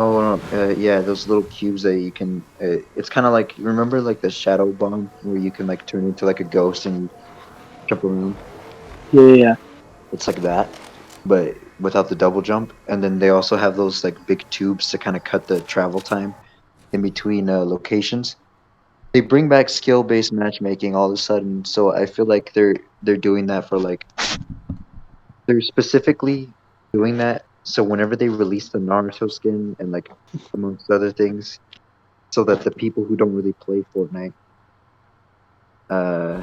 Oh, no, yeah, those little cubes that you can. It's kind of like, remember like the shadow bomb where you can like turn into like a ghost and jump around? Yeah. It's like that, but without the double jump. And then they also have those like big tubes to kind of cut the travel time in between locations. They bring back skill-based matchmaking all of a sudden, so I feel like they're doing that for like they're specifically doing that. So whenever they release the Naruto skin and like amongst other things, so that the people who don't really play Fortnite, uh,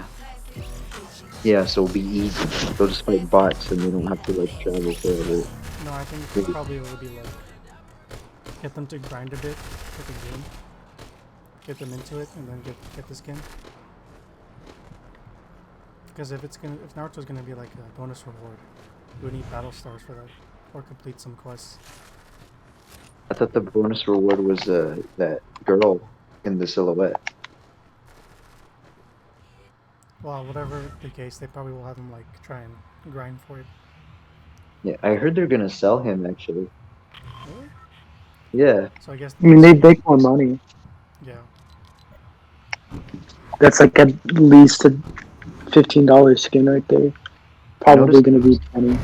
yeah, so it'll be easy. They'll just fight bots and they don't have to like travel forever. No, I think probably it will be like get them to grind a bit with the game, get them into it, and then get the skin. Because if Naruto's gonna be like a bonus reward, you would need battle stars for that, or complete some quests. I thought the bonus reward was that girl in the silhouette. Well, whatever the case, they probably will have them like try and grind for it. Yeah, I heard they're gonna sell him actually. Really? Yeah, So I guess. I mean, they make more money. Yeah. That's like at least a $15 skin right there. Probably noticed- gonna be 20.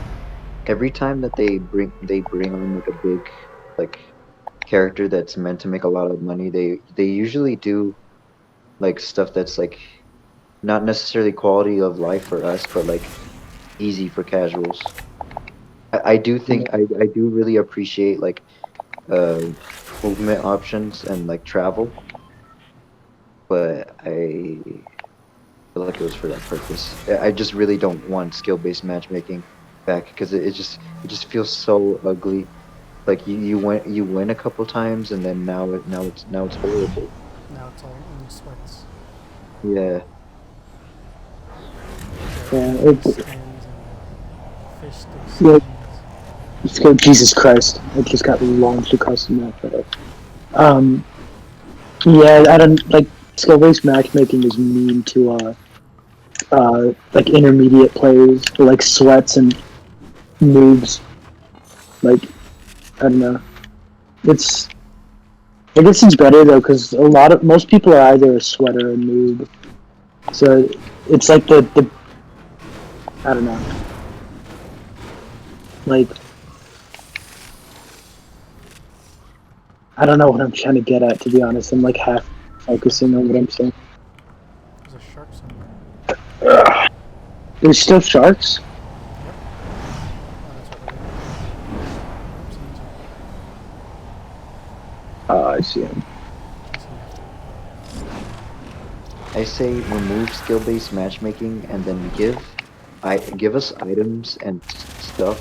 every time that they bring on like a big like character that's meant to make a lot of money, they usually do like stuff that's like not necessarily quality of life for us, but like easy for casuals. I do think I do really appreciate like uh movement options and like travel, but I feel like it was for that purpose. I just really don't want skill-based matchmaking back because it just feels so ugly. Like you win a couple times and then now it's horrible. Now it's all in sweats. Yeah. Yeah, Skins and fish sticks. Yeah. Skins. Let's go. Jesus Christ! I just got launched across the map. Yeah, I don't like skill-based matchmaking is mean to like intermediate players, like sweats and noobs. Like I don't know. It's I guess it's better though because most people are either a sweat or a noob. So it's like the I don't know. Like I don't know what I'm trying to get at, to be honest. I'm like half focusing on what I'm saying. There's a shark somewhere. There's still sharks? Oh, that's what it is. Oh, I see them. I say remove skill-based matchmaking and then give us items and stuff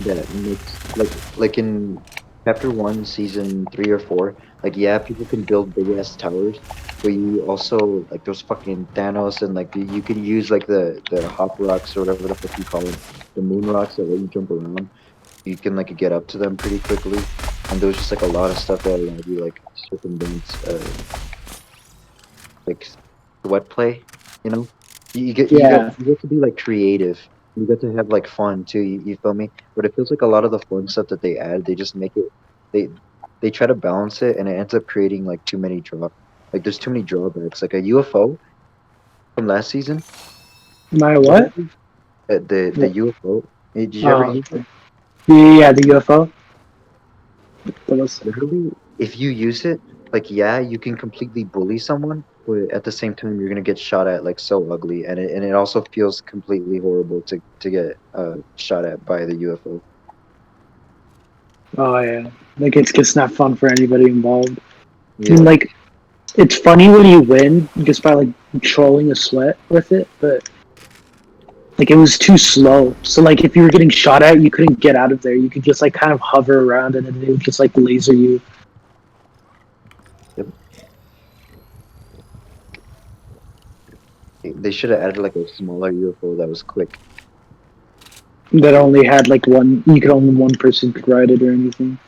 that makes like in chapter 1 season 3 or 4, like yeah, people can build big ass towers, but you also like those fucking Thanos and like you could use like the hop rocks or whatever the fuck you call them, the moon rocks that let you jump around. You can like get up to them pretty quickly, and there was just like a lot of stuff that allowed you like circumvent like sweat play, you know. Yeah. You get to be like creative. You get to have like fun too. You feel me? But it feels like a lot of the fun stuff that they add, they just make it. They they try to balance it, and it ends up creating like too many like there's too many drawbacks. Like a UFO from last season. My what? The UFO. Did you ever use it? Yeah, the UFO. What else? Literally, if you use it, like yeah, you can completely bully someone, but at the same time you're gonna get shot at like so ugly, and it also feels completely horrible to get shot at by the UFO. Oh yeah, like it's just not fun for anybody involved. I mean, Yeah, like it's funny when you win just by like trolling a sweat with it, but like it was too slow. So like if you were getting shot at, you couldn't get out of there. You could just like kind of hover around and then it would just like laser you. yep. They should have added like a smaller UFO that was quick. That only had like one. You could only one person could ride it or anything.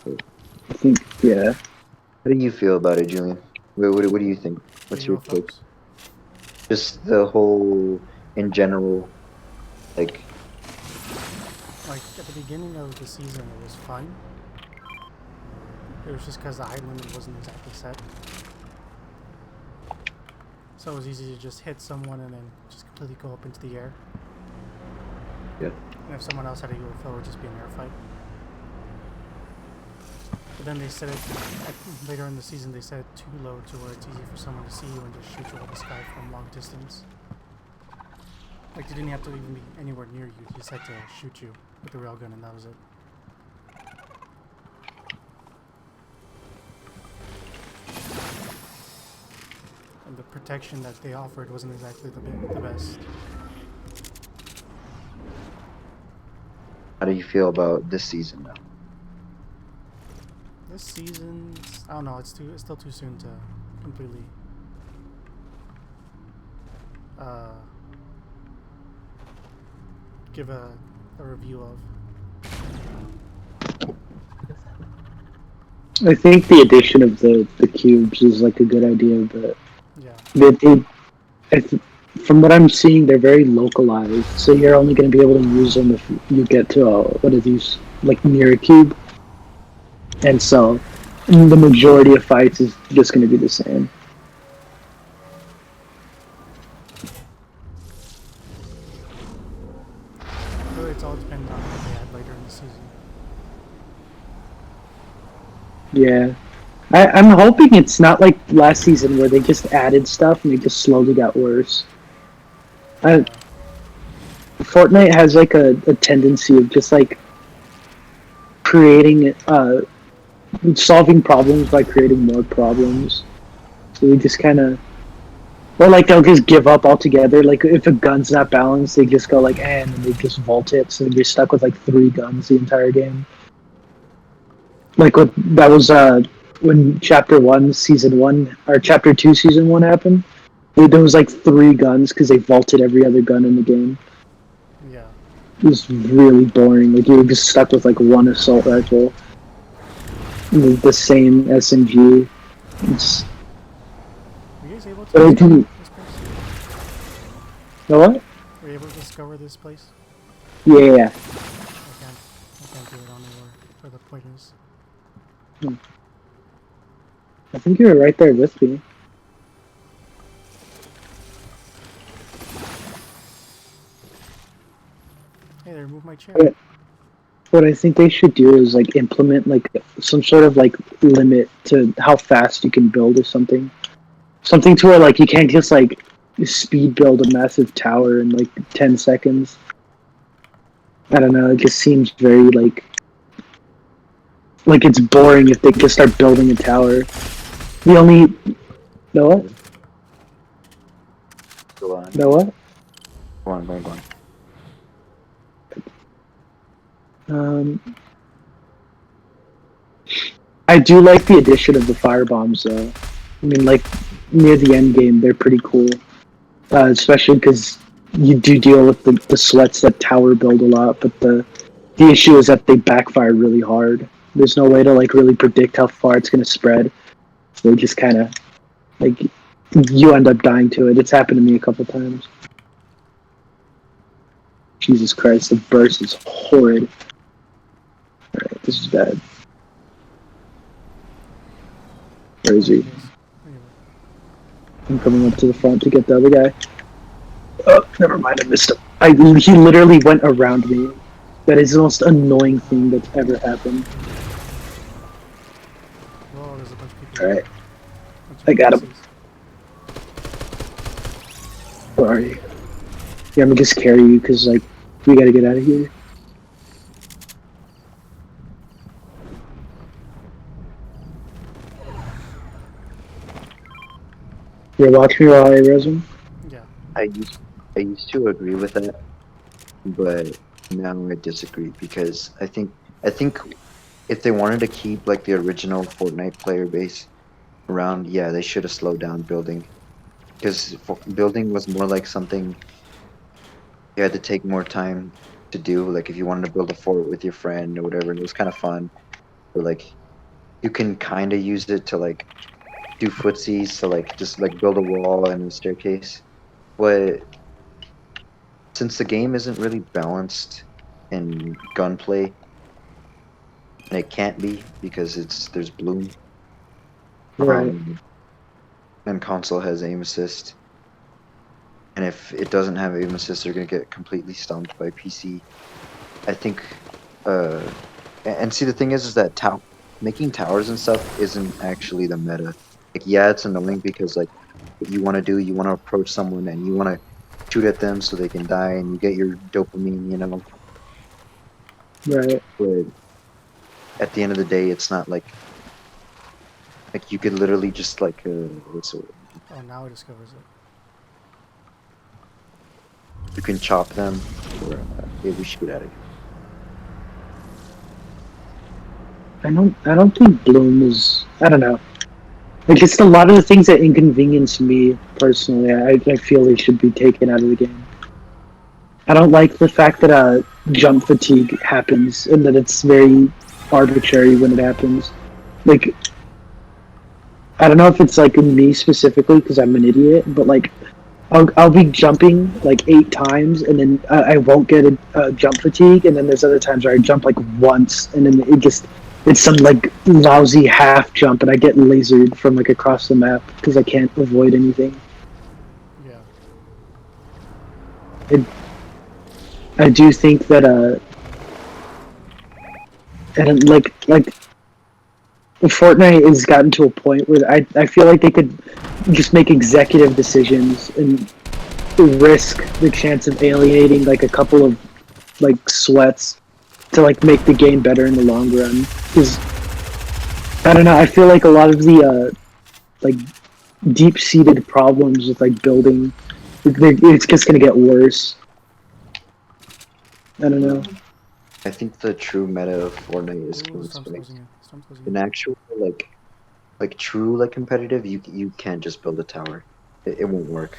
I think yeah. How do you feel about it, Julian? What do you think? The What's your take? UFOs. Just the whole, in general, like, Like at the beginning of the season, it was fun. It was just because the height limit wasn't exactly set, so it was easy to just hit someone and then just completely go up into the air. yeah. And if someone else had a UFO, it would just be an air fight. But then they set it later in the season. They set it too low to where it's easy for someone to see you and just shoot you out of the sky from long distance. Like they didn't have to even be anywhere near you. They just had to shoot you with the railgun, and that was it. And the protection that they offered wasn't exactly the best. How do you feel about this season now? This season, I don't know. It's still too soon to completely give a review of. I think the addition of the cubes is like a good idea, but Yeah, from what I'm seeing, they're very localized. So you're only going to be able to use them if you get to what are these like near a cube, and so the majority of fights is just going to be the same. really, it's all dependent on what they add later in the season. Yeah. I'm hoping it's not like last season where they just added stuff and it just slowly got worse. Fortnite has like a tendency of just like creating, solving problems by creating more problems. So they just kind of, or like they'll just give up altogether. Like if a gun's not balanced, they just go like, and then they just vault it. So you're stuck with like 3 guns the entire game. Like what that was when Chapter 1, Season 1, or Chapter 2, Season 1 happened. There was like 3 guns because they vaulted every other gun in the game. Yeah. It was really boring. Like you were just stuck with like one assault rifle, the same SMG. It's, Were you guys able to but I discover didn't. this place? You know what? Were you able to discover this place? Yeah. I can't do it on where the point is. I think you were right there with me. Hey, they removed my chair. Yeah. What I think they should do is like implement like some sort of like limit to how fast you can build or something. Something to where like you can't just like speed build a massive tower in like 10 seconds. I don't know, it just seems very like it's boring if they just start building a tower. The only no what? Go on. No what? Go on. I do like the addition of the fire bombs though. I mean, like near the end game, they're pretty cool, especially because you do deal with the sweats that tower build a lot. But the issue is that they backfire really hard. There's no way to like really predict how far it's gonna spread. So they just kind of like you end up dying to it. It's happened to me a couple times. Jesus Christ, the burst is horrid. Alright, this is bad. Where is he? Yes. Anyway, I'm coming up to the front to get the other guy. Oh, never mind, I missed him. He literally went around me. That is the most annoying thing that's ever happened. well, there's a bunch of people. Alright, Bunch of I got him. NPCs. Where are you? Yeah, I'm gonna just carry you because like we gotta get out of here. Yeah, watch me while I res him. Yeah. I used I used to agree with that, but now I disagree because I think if they wanted to keep like the original Fortnite player base around, yeah, they should have slowed down building because building was more like something you had to take more time to do. Like if you wanted to build a fort with your friend or whatever, it was kind of fun. But like you can kind of use it to like do footsies to like just like build a wall and a staircase. But since the game isn't really balanced in gunplay, and it can't be because there's bloom, Right. um, and console has aim assist, and if it doesn't have aim assist, they're gonna get completely stumped by PC. I think, uh, and see the thing is that making towers and stuff isn't actually the meta. Like, yeah, it's annoying because like what you want to do, you want to approach someone and you want to shoot at them so they can die, and you get your dopamine, you know. Right. But at the end of the day, it's not like you could literally just like what's the word? Oh, now it discovers it. You can chop them or maybe shoot at it. I don't think Bloom is. I don't know. Like just a lot of the things that inconvenience me personally. I feel they should be taken out of the game. I don't like the fact that jump fatigue happens and that it's very arbitrary when it happens. Like I don't know if it's like me specifically because I'm an idiot, but like I'll be jumping like 8 times and then I won't get a jump fatigue, and then there's other times where I jump like once and then it's some like lousy half jump and I get lasered from like across the map because I can't avoid anything. Yeah. I do think that and like Fortnite has gotten to a point where I feel like they could just make executive decisions and risk the chance of alienating like a couple of like sweats to like make the game better in the long run. Because I don't know, I feel like a lot of the like deep-seated problems with like building, it's just gonna get worse. I don't know. I think the true meta of Fortnite is Ooh, counter Storm's strike. closing in. Storm's closing In in. actual like true like competitive, you can't just build a tower. It won't work.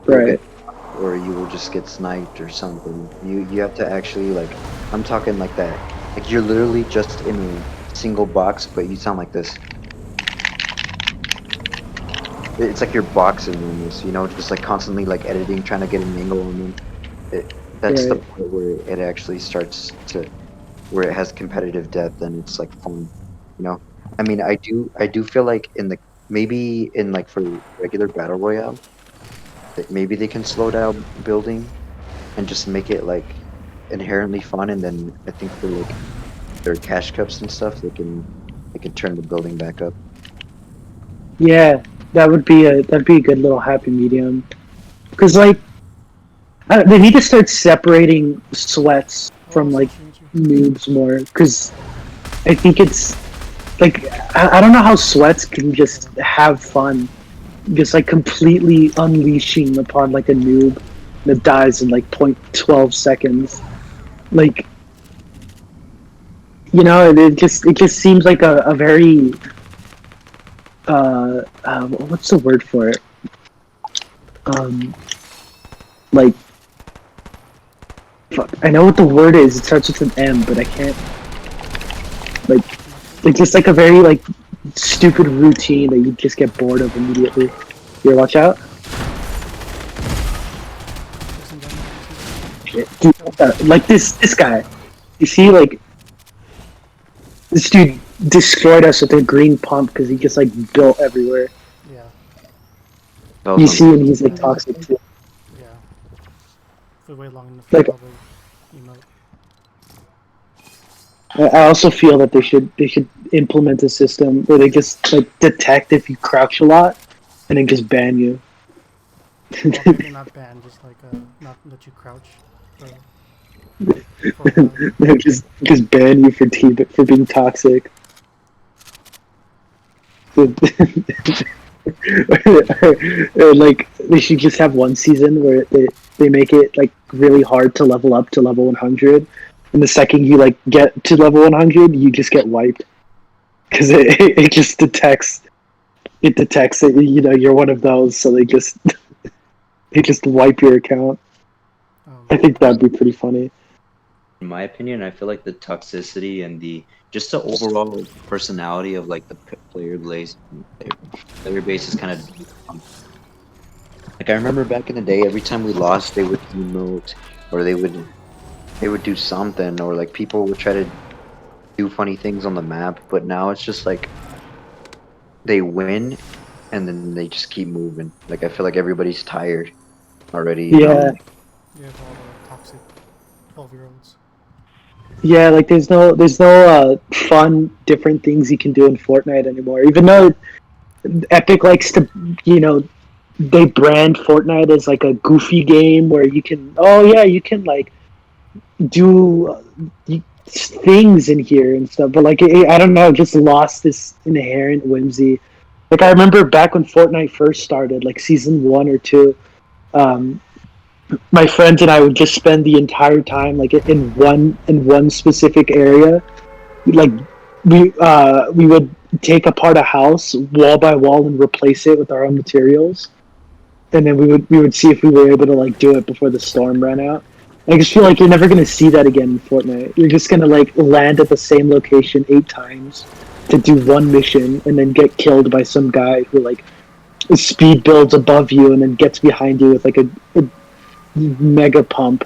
You'll Right. get or you will just get sniped or something. You have to actually like I'm talking like that. Like you're literally just in a single box, but you sound like this. It's like you're boxing almost, you know, just like constantly like editing, trying to get an angle on them. That's the Right. part where it actually starts to where it has competitive depth and it's like fun, you know. I mean, I do feel like in the maybe in like for regular battle royale, that maybe they can slow down building and just make it like inherently fun, and then I think for like their cash cups and stuff, they can turn the building back up. Yeah, that'd be a good little happy medium. Because like they need to start separating sweats Oh, from like someone's shooting at you. noobs more. Because I think it's like I don't know how sweats can just have fun, just like completely unleashing upon like a noob that dies in like 0.12 seconds. Like you know, it just seems like a very what's the word for it? Um, like fuck, I know what the word is. It starts with an M, but I can't. Like, it's just like a very like stupid routine that you just get bored of immediately. Here, watch out. Listen down. Listen Shit. Dude, like this guy. You see, like this dude destroyed us with a green pump because he just like built everywhere. down. Yeah. That was You on see, and he's like toxic too. Yeah. If we wait long enough, Like, he'll probably emote. I also feel that they should implement a system where they just like detect if you crouch a lot and then just ban you. Well, maybe not ban, just like not let you crouch for a while. They'll just ban you for being toxic. Or, like they should just have one season where they make it like really hard to level up to level 100, and the second you like get to level 100, you just get wiped because it just detects that you know you're one of those, so they just wipe your account. Oh I think man, that'd be pretty funny. In my opinion, I feel like the toxicity and the overall personality of like the player base is kind of like I remember back in the day, every time we lost, they would emote or they would do something or like people would try to do funny things on the map. But now it's just like they win and then they just keep moving. Like I feel like everybody's tired already. You know? Yeah, you have all the toxic 12-year-olds. yeah. Like there's no fun different things you can do in Fortnite anymore. Even though Epic likes to, you know, they brand Fortnite as like a goofy game where you can, oh yeah, you can like do things in here and stuff. But like, I don't know, just lost this inherent whimsy. Like I remember back when Fortnite first started, like season 1 or 2. Um, my friends and I would just spend the entire time like in one specific area. Like we would take apart a house wall by wall and replace it with our own materials, and then we would see if we were able to like do it before the storm ran out. I just feel like you're never gonna see that again in Fortnite. You're just gonna like land at the same location 8 times to do one mission and then get killed by some guy who like speed builds above you and then gets behind you with like a mega pump,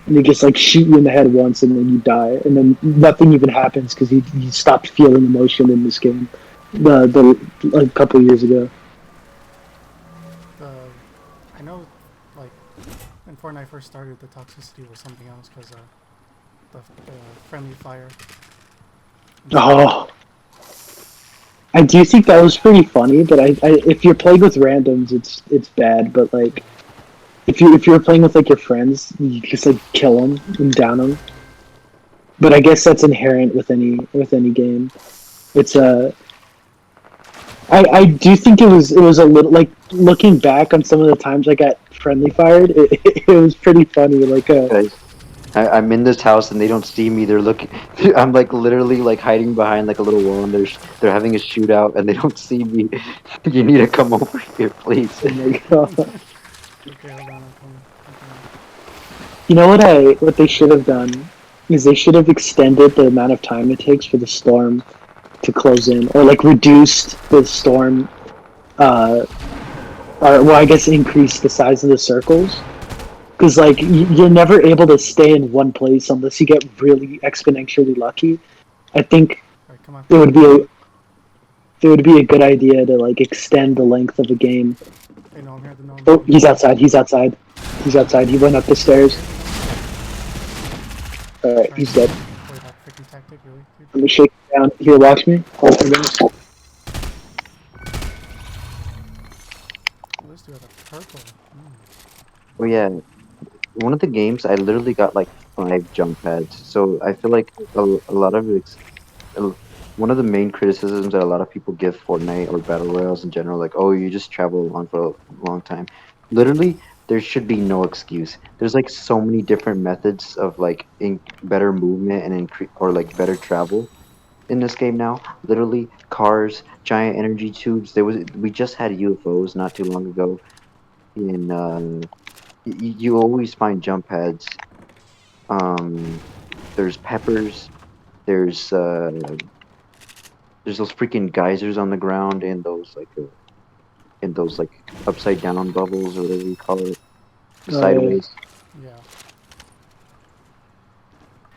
and they just like shoot you in the head once and then you die, and then nothing even happens because you stopped feeling emotion in this game. The a couple years ago. The I know, like when Fortnite first started, the toxicity was something else because the friendly fire. And stuff. Oh, I do think that was pretty funny, but if you're playing with randoms, it's bad. But like if you're playing with like your friends, you just like kill them and down them. But I guess that's inherent with any game. It's I do think it was a little like looking back on some of the times I got friendly fired. It was pretty funny. Like Guys, I'm in this house and they don't see me. They're looking. I'm like literally like hiding behind like a little wall and they're having a shootout and they don't see me. You need to come over here, please. oh my god. Okay, hold on, I'm coming. You know what they should have done is they should have extended the amount of time it takes for the storm to close in, or like reduced the storm, uh, or well, I guess increase the size of the circles. Because like you're never able to stay in one place unless you get really exponentially lucky. I think Alright, come on. it would be a it would be a good idea to like extend the length of a game. Hey, no, I'm here. No, Oh, he's outside. He's outside. He's outside. He went up the stairs. All right, he's dead. Play that freaking tactic, really? Dude? Let me shake him down. Here, watch me. Hold for this. Oh, this dude has a purple. Oh yeah, one of the games I literally got like 5 jump pads. So I feel like a lot of a- one of the main criticisms that a lot of people give Fortnite or battle royales in general, like, oh, you just travel along for a long time. Literally, there should be no excuse. There's like so many different methods of like better movement and increase or like better travel in this game now. Literally, cars, giant energy tubes. We just had UFOs not too long ago. In you always find jump pads. Um, there's peppers. There's there's those freaking geysers on the ground and those like upside down bubbles or whatever you call it, Oh, yeah. sideways. Yeah.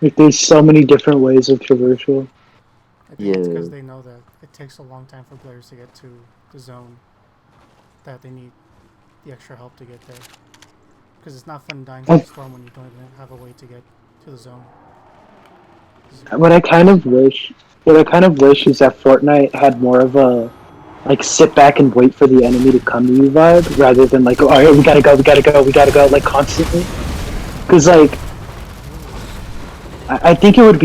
Like, there's so many different ways of traversal. I think it's Yeah, because they know that it takes a long time for players to get to the zone that they need the extra help to get there. Because it's not fun dying to the storm when you don't even have a way to get to the zone. What I kind of wish is that Fortnite had more of a like sit back and wait for the enemy to come to you vibe, rather than like, all right, we gotta go, like constantly. Because like, I think it would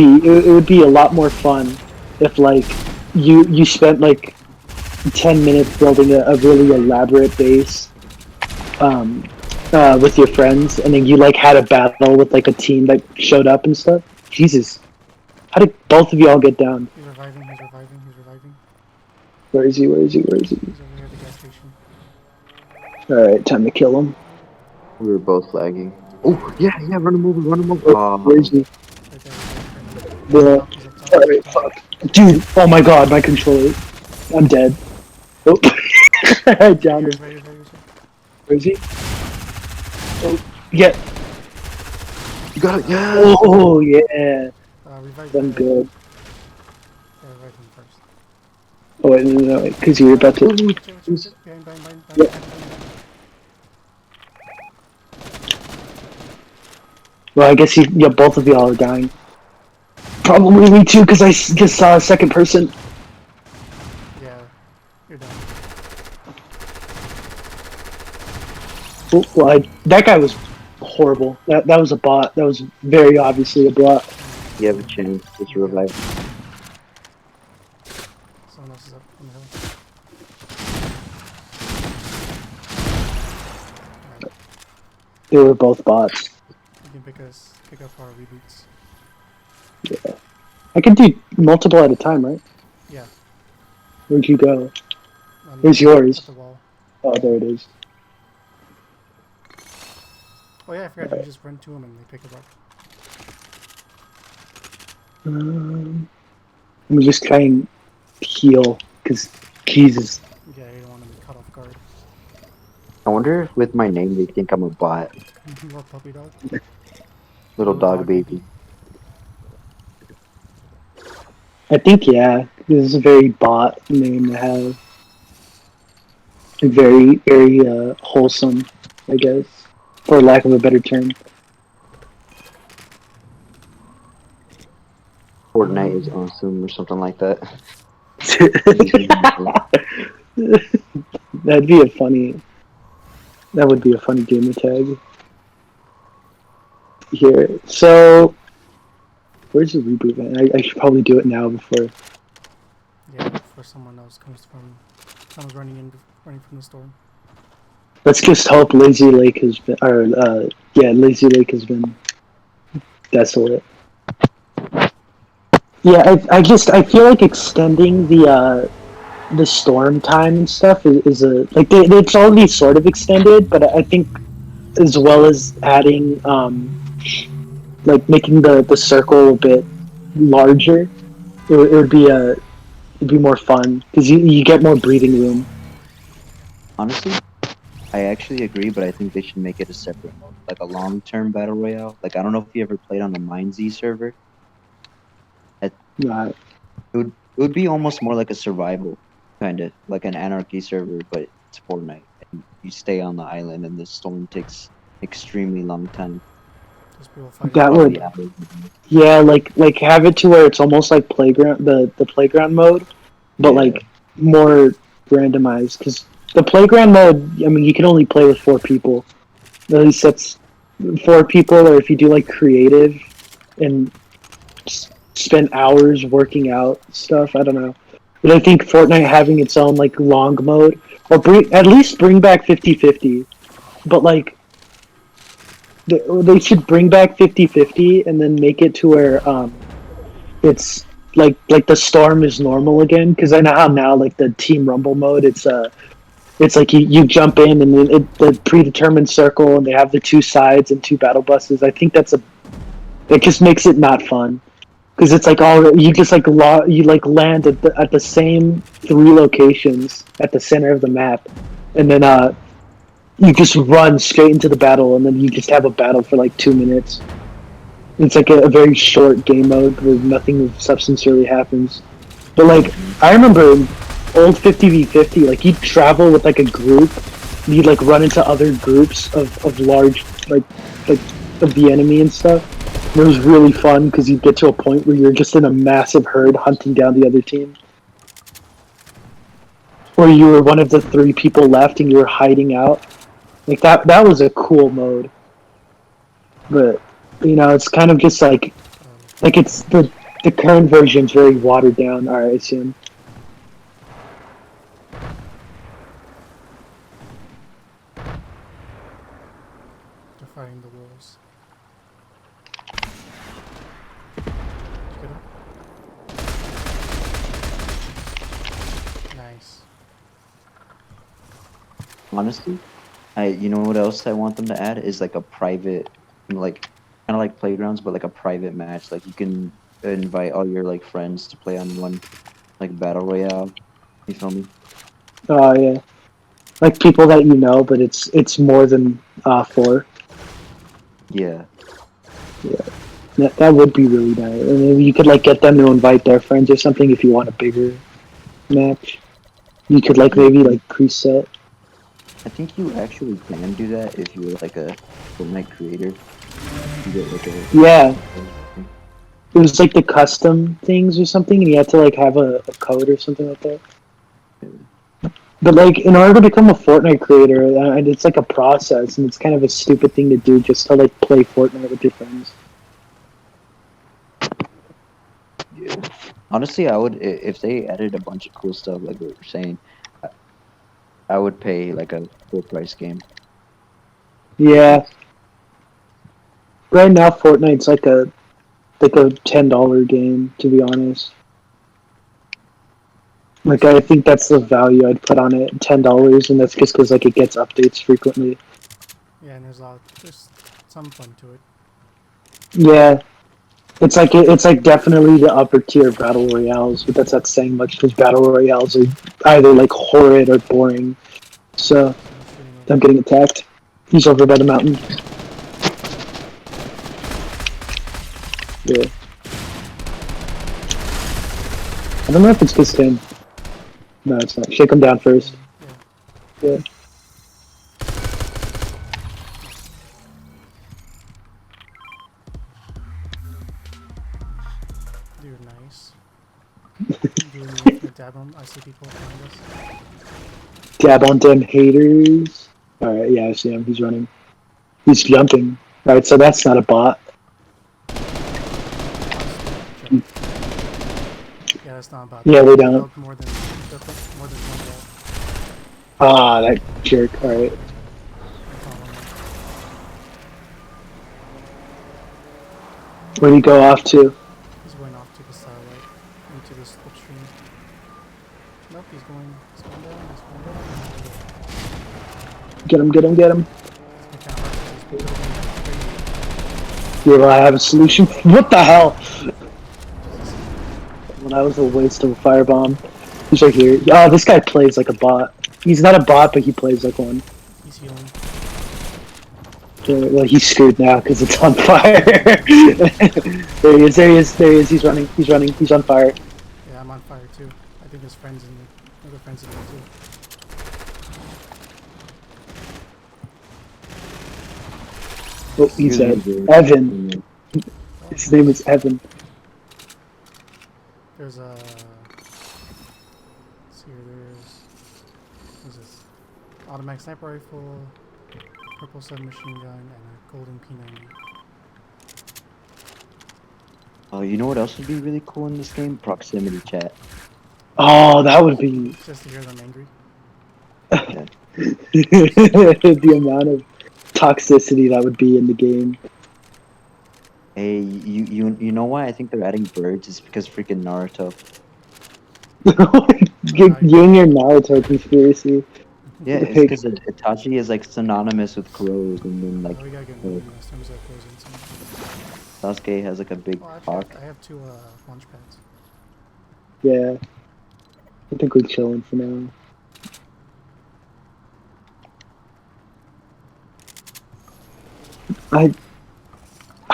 be a lot more fun if like you spent like 10 minutes building a really elaborate base with your friends, and then you like had a battle with like a team that showed up and stuff. Jesus, how did both of y'all get down? He's reviving, he's reviving, he's reviving. Where is he? Where is he? Where is he? He's over here at the gas station. All right, time to kill him. We were both lagging. Oh, yeah, run him over, run him over. Where is he? Right there, right there. The He's up top, Alright, fuck. Dude, oh my god, my controller. I'm dead. Oh. I downed Here's him. right, here's right, here's right. Where is he? Oh, yeah. You got it, yeah! Oh, yeah. Revive I'm good. Revive him first. Oh, wait, no, because you were about to. Watch it, watch it. Behind. Yeah. Well, I guess yeah, both of y'all are dying. Probably me too, because I just saw a second person. Yeah, you're done. Oh, well, that guy was horrible. That was a bot. That was very obviously a bot. You have a chance. Just revive. Someone else is up on the hill. Alright, They were both bots. you can pick up our reboots. Yeah. I can do multiple at a time, right? Yeah. Where'd you go? On Where's the- yours? At the wall. Oh, there it is. Oh yeah, I forgot you just run to them and they pick it up. Let me just try and heal, because Jesus. Yeah, you don't want them to cut off guard. I wonder if with my name they think I'm a bot. Little puppy dog. Little dog baby. I think, yeah, this is a very bot name to have. Very, very wholesome, I guess, for lack of a better term. Fortnite is awesome or something like that. That'd be a funny. That would be a funny gamer tag. Here, so where's the reboot? Man? I should probably do it now before. Yeah, before someone else comes from... Someone's running from the storm. Let's just hope Lazy Lake has been, or yeah, Lazy Lake has been desolate. Yeah, I feel like extending the storm time and stuff is a like it's already sort of extended, but I think as well as adding like making the circle a bit larger, it would be it'd be more fun because you get more breathing room. Honestly, I actually agree, but I think they should make it a separate mode, like a long-term battle royale. Like I don't know if you ever played on the MindZ server. Right. It would be almost more like a survival, kind of like an anarchy server, but it's Fortnite. And you stay on the island, and the storm takes extremely long time. Just people fighting. That would, Probably hours. yeah, like have it to where it's almost like playground the playground mode, but Yeah. like more randomized. Because the playground mode, I mean, you can only play with 4 people. At least that's 4 people, or if you do like creative and spend hours working out stuff. I don't know, but I think Fortnite having its own like long mode, or at least bring back 50-50. But like they should bring back 50-50 and then make it to where it's like the storm is normal again. Because I know how now like the Team Rumble mode, it's like you jump in and then the predetermined circle and they have the 2 sides and 2 battle buses. I think it just makes it not fun. Because it's like you just like you like land at the same 3 locations at the center of the map, and then you just run straight into the battle, and then you just have a battle for like 2 minutes. It's like a very short game mode where nothing of substance really happens. But like I remember old 50v50, like you'd travel with like a group, and you'd like run into other groups of large like of the enemy and stuff. It was really fun because you'd get to a point where you're just in a massive herd hunting down the other team. or you were one of the 3 people left and you were hiding out. Like that was a cool mode. But it's kind of just like it's the current version's very watered down, I assume. They're fighting the wolves. Did you get him? Nice. Honestly, you know what else I want them to add is like a private, like kind of like playgrounds, but like a private match. Like you can invite all your like friends to play on one like battle royale. You feel me? Oh yeah, like people that but it's more than 4. Yeah. Yeah, that would be really nice. And maybe you could like get them to invite their friends or something if you want a bigger match. You could like Yeah. maybe like preset. I think you actually can do that if you're like a Fortnite creator. You get like a Yeah, it was like the custom things or something, and you had to like have a code or something like that. But like in order to become a Fortnite creator, and it's like a process, and it's kind of a stupid thing to do just to like play Fortnite with your friends. Yeah. Honestly, I would if they added a bunch of cool stuff like what you're saying. I I would pay like a full price game. Yeah, right now Fortnite's like a $10 game, to be honest. Like I think that's the value I'd put on it, $10, and that's just because like it gets updates frequently. Yeah, and there's some fun to it. Yeah, it's like definitely the upper tier battle royales, but that's not saying much because battle royales are either like horrid or boring. So Someone's shooting over I'm there. getting attacked. He's over by the mountain. Yeah. I don't know if it's just him. No, it's not. Shake him down first. Yeah. Yeah. Dude, nice. Doing the infinite dab on. I see people behind us. Dab on them haters. Alright, yeah, I see him. He's running. He's jumping. Alright, so that's not a bot. Honestly, check. Yeah, that's not about Yeah, that. way He down. built more than more than one wall. Ah, that jerk. Alright. I found one more. Where'd he go off to? He's going off to the satellite into the slipstream. Nope, he's going down. He's going down. Get him, get him, get him. It's been kind of hard to just building like crazy. Yeah, well, I have a solution. What the hell? Jesus. Well, that was a waste of a firebomb. He's right here. Oh, this guy plays like a bot. He's not a bot, but he plays like one. He's healing. Well, he's screwed now because it's on fire. There he is, there he is, there he is. He's running, he's running, he's on fire. Yeah, I'm on fire too. I think there's friends in other friends in there too. Oh, he's dead. Evan. His name is Evan. There's a. Let's see here. What's this? Automatic sniper rifle, purple submachine gun, and a golden P90. Oh, you know what else would be really cool in this game? Proximity chat. Oh, that would be Just to hear them angry. the amount of toxicity that would be in the game. Hey, you know why I think they're adding birds? It's because freaking Naruto. You and your Naruto conspiracy. Yeah, it's because Itachi is like synonymous with crows, and then like Oh, we gotta get moving as soon as that goes in. Sasuke has like a big Oh, actually, cock. I have 2 launch pads. Yeah. I think we're chilling for now. I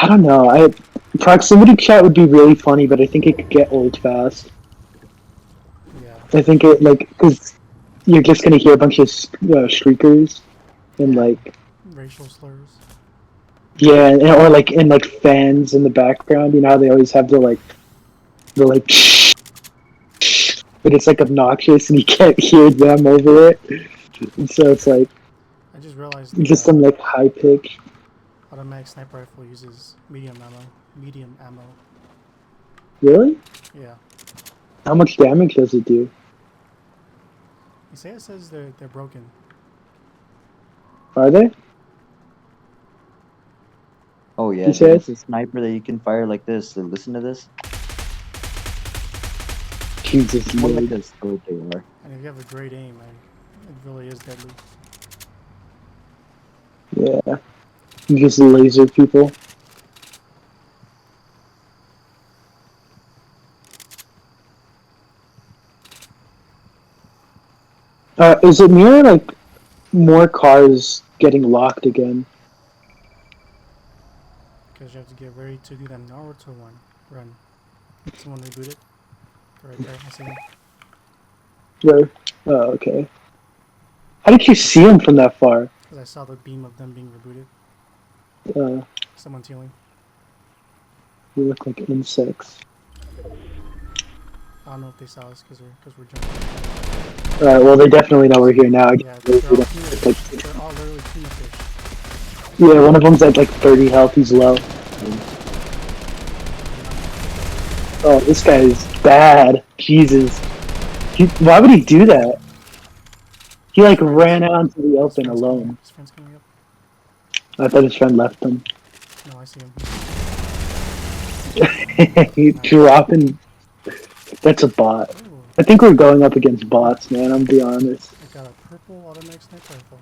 don't know. Proximity chat would be really funny, but I think it could get old fast. Yeah. I think it because you're just gonna hear a bunch of shriekers and Yeah. like Racial slurs. yeah, or like and like fans in the background. You know how they always have the like but it's like obnoxious and you can't hear them over it. And so it's like I just realized the just some like high pitch. automatic sniper rifle uses medium ammo. Medium ammo. Really? Yeah. How much damage does it do? You say it says they're broken. Are they? Oh yeah, You dude, said? it's a sniper that you can fire like this. So listen to this. Jesus More like Lord. a scope AR. And if you have a great aim, it really is deadly. Yeah. You just laser people. Is it near like more cars getting locked again? Because you have to get ready to do that Naruto one. Run. Someone reboot it. They're right there. I see them. Where? Oh, okay. How did you see them from that far? Because I saw the beam of them being rebooted. Uh, Someone's healing. you look like insects. I don't know if they saw us because we're jumping. Alright, well they definitely know we're here now. I Yeah, can't laser they're all them. tuna It's fish. like, They're all literally tuna fish. yeah, one of them's at like 30 health. He's low. Oh, this guy is bad. Jesus. Why would he do that? He like ran out into the His open friend's coming up. alone. His friend's coming up. I thought his friend left him. No, I see him. He dropping. That's a bot. Oh, I think we're going up against bots, man. I'm be honest. I got a purple automatic sniper rifle.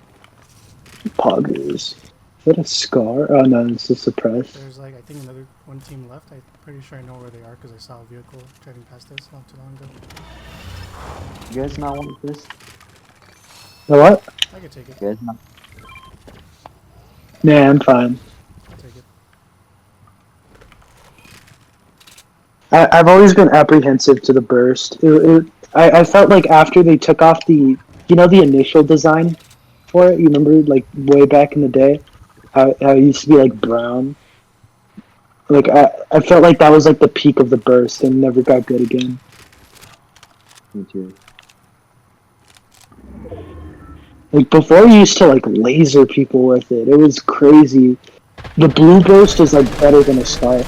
Poggers. Is that a scar? Oh no, it's a suppress. There's like, I think another one team left. I'm pretty sure I know where they are because I saw a vehicle driving past us not too long ago. You guys not want this? You know what? I could take it. You guys not? Nah, I'm fine. I'll take it. I've always been apprehensive to the burst. I felt like after they took off the, the initial design for it. You remember, like way back in the day, how it used to be like brown. Like I felt like that was like the peak of the burst and never got good again. Me too. Like before, you used to like laser people with it. It was crazy. The blue burst is like better than a star.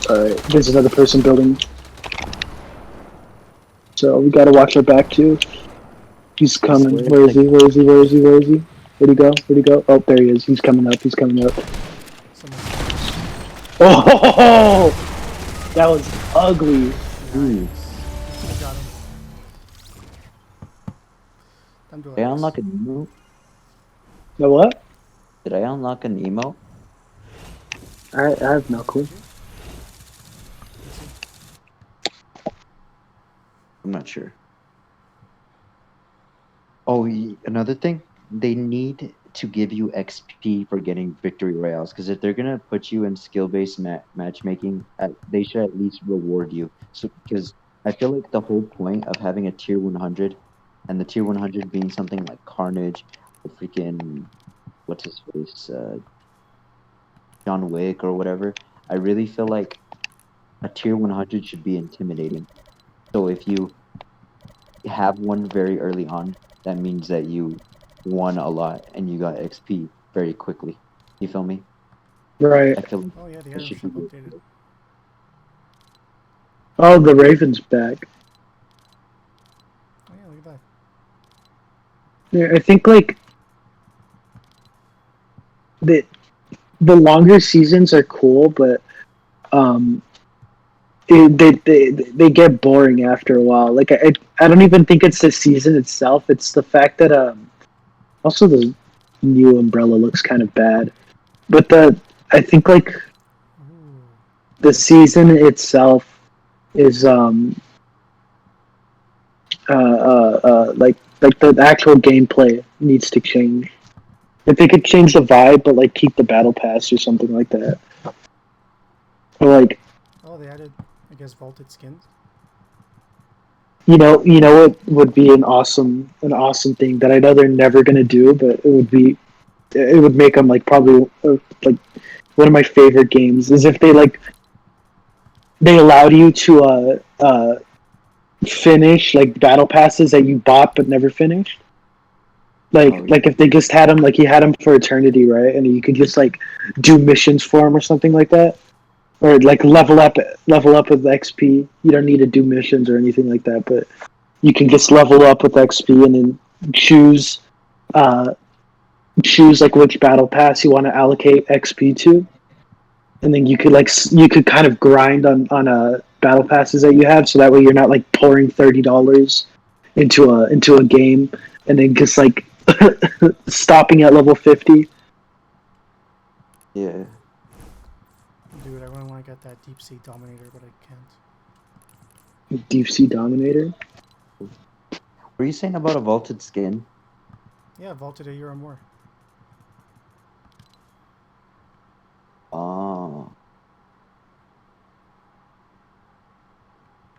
Alright, there's another person building. So we gotta watch our back too. He's coming. swear Where is it's he? Where is he? Where is he? Where is he? Where'd he go? Where'd he go? Oh, there he is. He's coming up. He's coming up. Someone. Oh, that was ugly. Ooh. I got him. Time to Did I unlock an emote? The what? Did I unlock an emote? I have no clue. I'm not sure. Oh, another thing, they need to give you XP for getting victory royales. Because if they're gonna put you in skill-based matchmaking, they should at least reward you. So, because I feel like the whole point of having a tier 100, and the tier 100 being something like Carnage, or freaking what's his face, John Wick or whatever. I really feel like a tier 100 should be intimidating. So if you have one very early on, that means that you won a lot and you got XP very quickly. You feel me? Right. I feel Oh yeah, the it item should shop be. updated. Oh, the Raven's back. Oh yeah, look at that. Yeah, I think like the longer seasons are cool, but um, they get boring after a while. Like I don't even think it's the season itself. It's the fact that also the new umbrella looks kind of bad. But I think like Ooh. the season itself is like the actual gameplay needs to change. If they could change the vibe, but like keep the battle pass or something like that, or like Oh, they added, I guess, vaulted skins. you know what would be an awesome thing that I know they're never gonna do, but it would make them like probably like one of my favorite games is if they allowed you to finish like battle passes that you bought but never finished. Like Oh, like if they just had him like he had him for eternity, right? And you could just like do missions for him or something like that, or like level up with XP. You don't need to do missions or anything like that, but you can just level up with XP and then choose uh, choose like which battle pass you want to allocate XP to, and then you could you could kind of grind on battle passes that you have, so that way you're not like pouring $30 into a game and then just like stopping at level 50. yeah. Dude, I really want to get that deep sea dominator, but I can't. Deep Sea Dominator. Were you saying about a vaulted skin? Yeah, vaulted a year or more. Oh,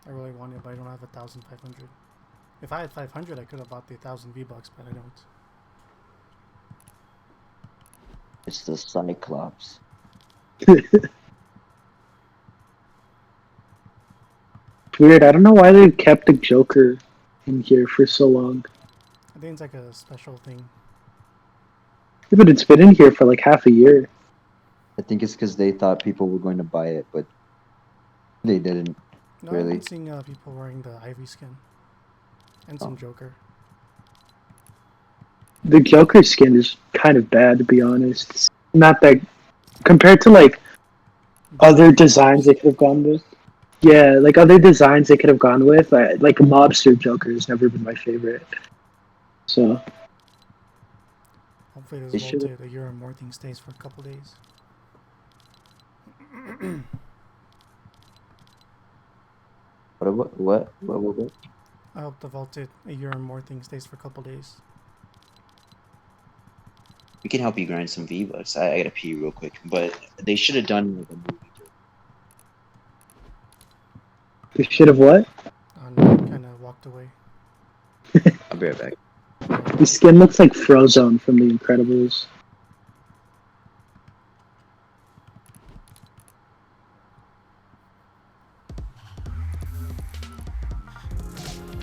I really want it, but I don't have 1,500. If I had 500, I could have bought the 1,000 V-Bucks, but I don't. it's the Cyclops. Weird. I don't know why they kept the Joker in here for so long. I think it's like a special thing. Yeah, but it's been in here for like half a year. I think it's because they thought people were going to buy it, but they didn't. No, I've Really? been seeing people wearing the Ivy skin. And some Oh. Joker. The Joker skin is kind of bad, to be honest. It's not that compared to like other designs they could have gone with. Yeah, like other designs they could have gone with. Like a mobster Joker has never been my favorite. So Hopefully They this should. vaulted a year or more thing stays for a couple days. What? I hope the vaulted a year or more thing stays for a couple days. We can help you grind some V-Bucks. I gotta pee real quick, but they should have done like a movie. they should have what? And kind of walked away. I'll be right back. The skin looks like Frozone from The Incredibles.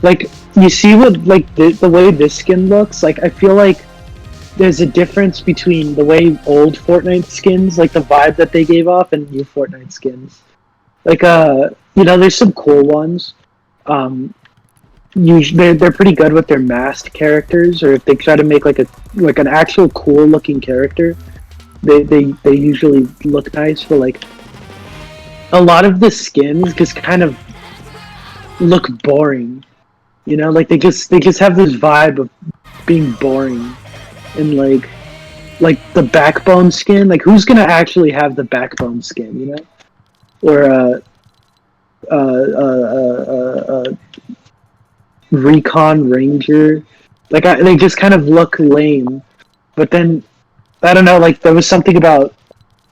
Like you see what like the way this skin looks. Like I feel like there's a difference between the way old Fortnite skins, like the vibe that they gave off, and new Fortnite skins. Like you know, there's some cool ones. Usually they're pretty good with their masked characters, or if they try to make like an actual cool looking character, they usually look nice. But like a lot of the skins just kind of look boring. You know, like they just have this vibe of being boring, and like the backbone skin. Like who's gonna actually have the backbone skin? You know, or uh, uh, Recon Ranger. Like they just kind of look lame. But then I don't know. Like there was something about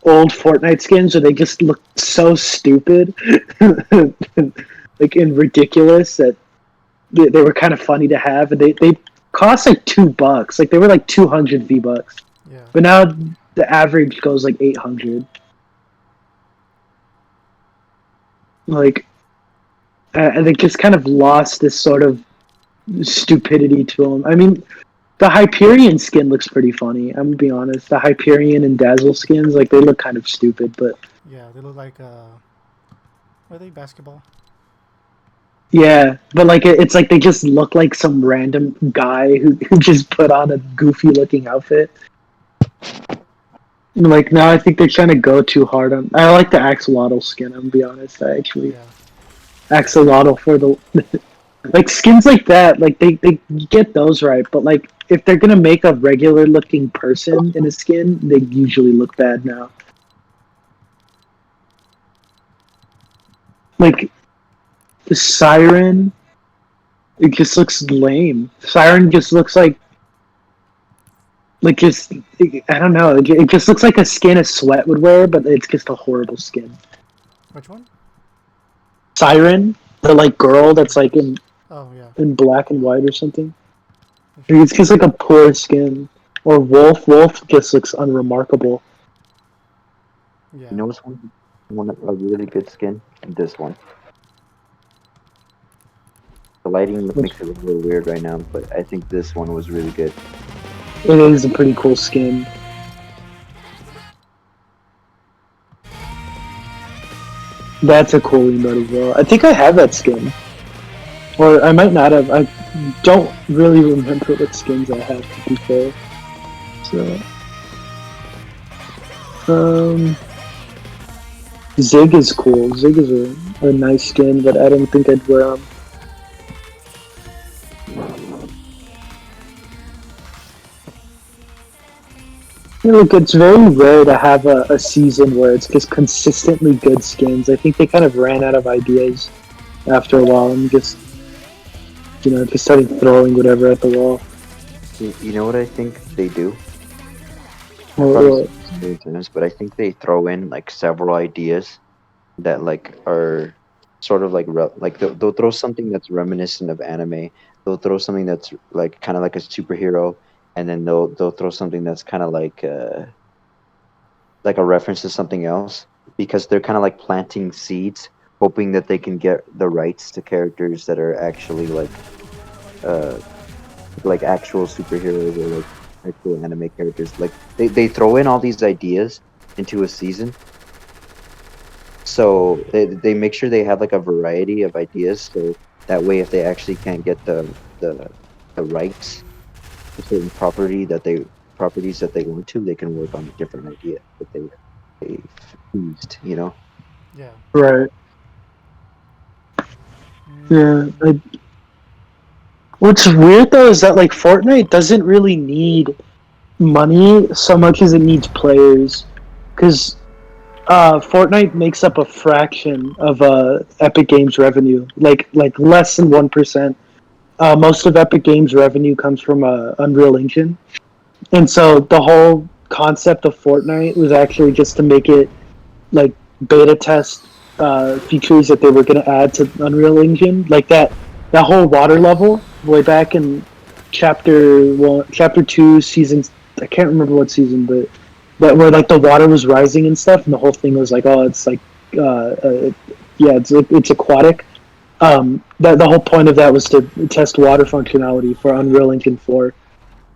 old Fortnite skins where they just looked so stupid, like and ridiculous that they were kind of funny to have, and they cost like $2. Like they were like 200 V-Bucks, Yeah. but now the average goes like 800. Like, and they just kind of lost this sort of stupidity to them. I mean, the Hyperion skin looks pretty funny. I'm gonna be honest. The Hyperion and Dazzle skins, like they look kind of stupid, but Yeah, they look like, are they basketball? yeah, but like it's like they just look like some random guy who just put on a goofy looking outfit. Like now, I think they're trying to go too hard on. I like the Axolotl skin. I'm gonna be honest. I actually Yeah. Axolotl for the like skins like that. Like they get those right, but like if they're gonna make a regular looking person in a skin, they usually look bad now. Like the Siren, it just looks lame. Siren just looks like just I don't know. It just looks like a skin a Sweat would wear, but it's just a horrible skin. Which one? Siren, the like girl that's like Oh, yeah. in black and white or something. It's just like a poor skin. Or Wolf. Wolf just looks unremarkable. Yeah. You know what's one a really good skin? This one. The lighting makes it a little weird right now, but I think this one was really good. It is a pretty cool skin. That's a cool emote as well. I think I have that skin. Or I might not have. I don't really remember what skins I have, to be fair. So, Zig is cool. Zig is a nice skin, but I don't think I'd wear him. Look, it's very rare to have a season where it's just consistently good skins. I think they kind of ran out of ideas after a while and just started throwing whatever at the wall. You know what I think they do? Or, Probably sometimes, but I think they throw in like several ideas that like are sort of like like they'll throw something that's reminiscent of anime. They'll throw something that's like kind of like a superhero, and then they'll throw something that's kind of like a reference to something else because they're kind of like planting seeds, hoping that they can get the rights to characters that are actually uh like actual superheroes or like actual anime characters. Like they throw in all these ideas into a season, so they make sure they have like a variety of ideas. So that way, if they actually can't get the rights to certain properties that they want to, they can work on a different idea that they fused. You know. Yeah. right. Yeah. Mm, What's weird though is that like Fortnite doesn't really need money so much as it needs players, because Fortnite makes up a fraction of Epic Games revenue, like less than 1%. Most of Epic Games revenue comes from Unreal Engine, and so the whole concept of Fortnite was actually just to make it like beta test features that they were going to add to Unreal Engine, like that whole water level way back in chapter 2, season. I can't remember what season, but that where like the water was rising and stuff, and the whole thing was like, oh, it's like, yeah, it's aquatic. That the whole point of that was to test water functionality for Unreal Engine 4.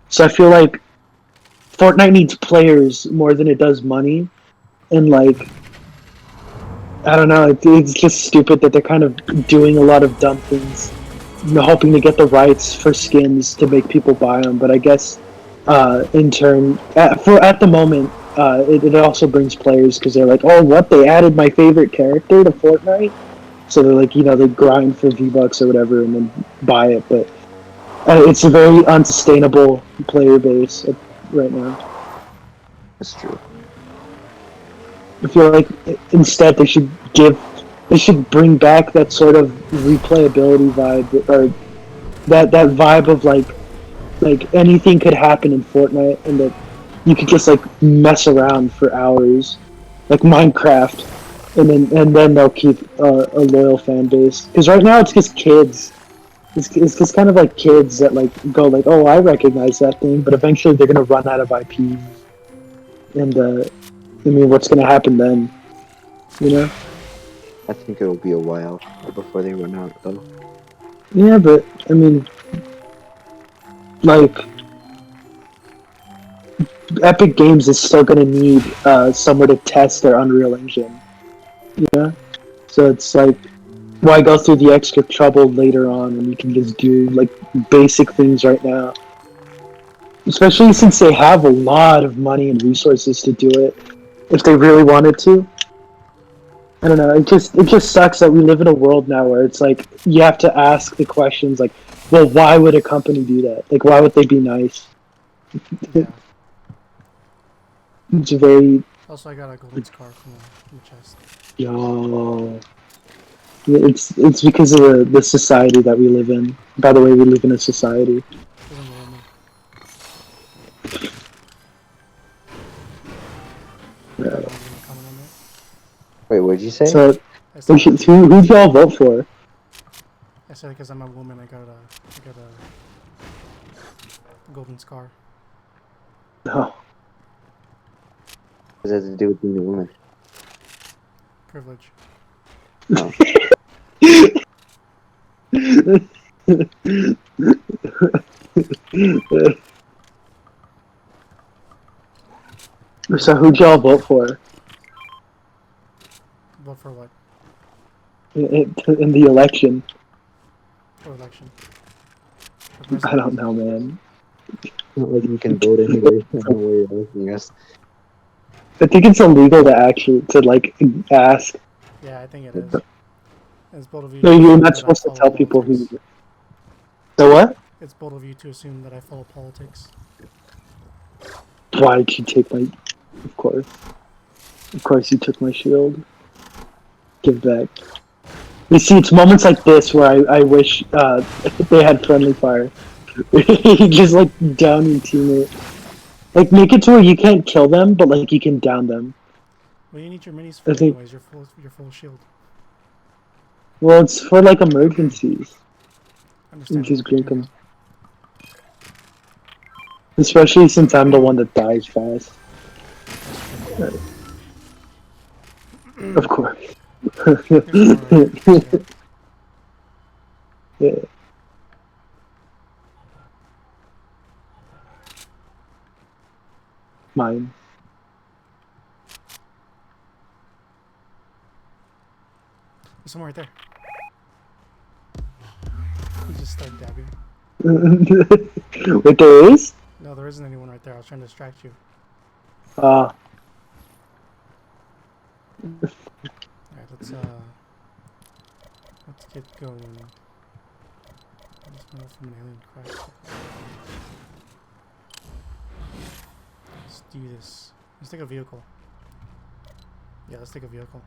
So I feel like Fortnite needs players more than it does money, and like I don't know. It's just stupid that they're kind of doing a lot of dumb things, hoping to get the rights for skins to make people buy them. But I guess, in turn, at the moment, it also brings players because they're like, oh, what? They added my favorite character to Fortnite, so they're like, they grind for V-Bucks or whatever and then buy it. But it's a very unsustainable player base right now. That's true. I feel like instead they should bring back that sort of replayability vibe, or that vibe of like anything could happen in Fortnite, and that you could just like mess around for hours, like Minecraft, and then they'll keep a loyal fan base. Because right now it's just kids. It's just kind of like kids that like go like, oh, I recognize that thing, but eventually they're gonna run out of IP, and I mean, what's gonna happen then? You know? I think it'll be a while before they run out, though. Yeah, but I mean, like Epic Games is still gonna need somewhere to test their Unreal Engine. You know? So it's like, why go through the extra trouble later on when you can just do like basic things right now? Especially since they have a lot of money and resources to do it if they really wanted to. I don't know. It just sucks that we live in a world now where it's like you have to ask the questions like, well, why would a company do that? Like, why would they be nice? yeah. It's very Also, I got a golden scar from the chest. yo. It's because of the society that we live in. By the way, we live in a society. Because I'm a woman. I don't know if you want to comment on that. Wait, what did you say? So I said, who'd y'all vote for? I said because I'm a woman, I got a golden scar. Oh, What does that have to do with being a woman? Privilege. No. So who'd y'all vote for Vote for what? in the election? For election? For I president? don't know, man. Not like you can vote anyway. I don't know where you're asking us. I think it's illegal to actually to like ask. Yeah, I think it is. It's bold of you No, to you're assume not that I supposed to follow tell people who. politics. So what? It's bold of you to assume that I follow politics. Why did you take my? Of course, you took my shield. Give back. You see, it's moments like this where I wish they had friendly fire. Just like down your teammate. Like make it to where you can't kill them, but like you can down them. Well, you need your minis I for think. anyways. Your full shield. Well, it's for like emergencies. You Understandable. just drink There you them. Especially since I'm the one that dies fast. Of course. go. There's more right here. Yeah. Mine. There's someone right there. You just start dabbing. Wait, there is? No, there isn't anyone right there. I was trying to distract you. Uh, Alright, let's get going. I just know from an alien crash. Let's do this. Let's take a vehicle. Yeah, let's take a vehicle.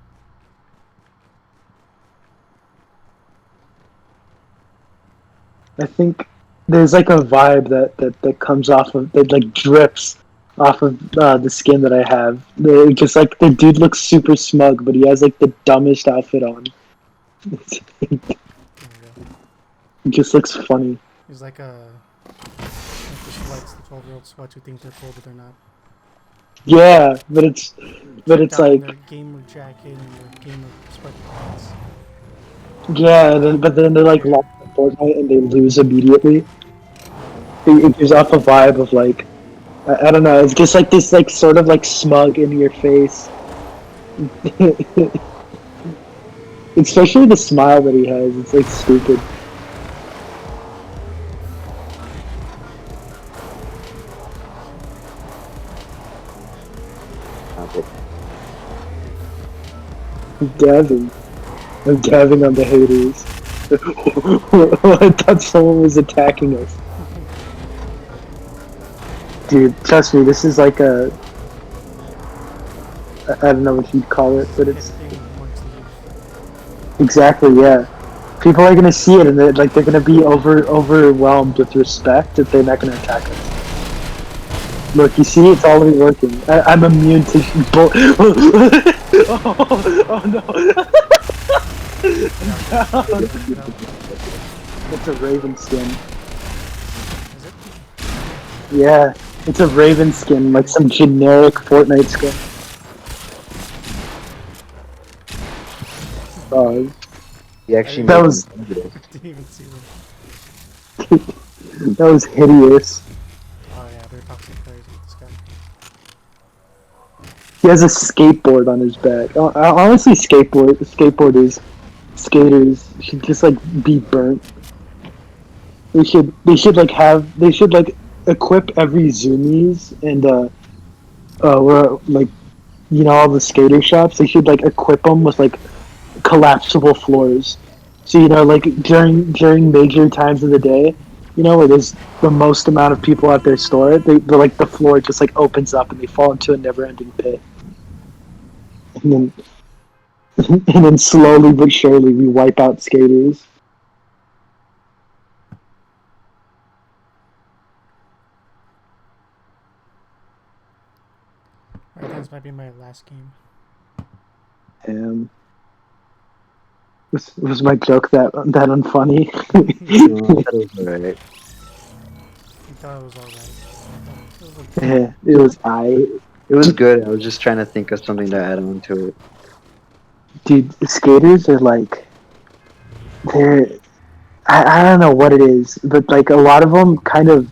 I think there's like a vibe that comes off of that like drips off of the skin that I have. Just like the dude looks super smug, but he has like the dumbest outfit on. There we go. It just looks funny. He's like the sweats, the 12-year-old sweats who think they're cool, but they're not. Yeah, but it's Tricked out in like their gamer jacket and their gamer sweatpants. yeah, but then they're like lost in Fortnite and they lose immediately. It gives off a vibe of like I don't know. It's just like this like sort of like smug in your face. Especially the smile that he has. It's like stupid. I'm dabbing. I'm dabbing on the haters. I thought someone was attacking us. Dude, trust me, this is like a... I don't know what you'd call it, but it's... Anything amongst the youth. Exactly, yeah. People are gonna see it and they're gonna be overwhelmed with respect if they're not gonna attack us. Look, you see, it's already working. I'm immune to bull. Oh no! Get out. It's a raven skin. Is it? Yeah, it's a raven skin, like some generic Fortnite skin. Oh, He actually That made was- them negative. I didn't even see them. that was hideous. Oh yeah, they're talking crazy with this guy. He has a skateboard on his back. Honestly, skateboarders, skaters should just like be burnt. They should like equip every zoomies and where like all the skater shops. They should like equip them with like collapsible floors. So like during major times of the day, where there's the most amount of people at their store, like the floor just like opens up and they fall into a never-ending pit. And then and then slowly but surely we wipe out skaters. Alright, this might be my last game. And was my joke that unfunny? No, that was alright. You thought it was alright. It was like, Yeah, it was It was good. I was just trying to think of something to add on to it. dude. The skaters are like they're I don't know what it is, but like a lot of them kind of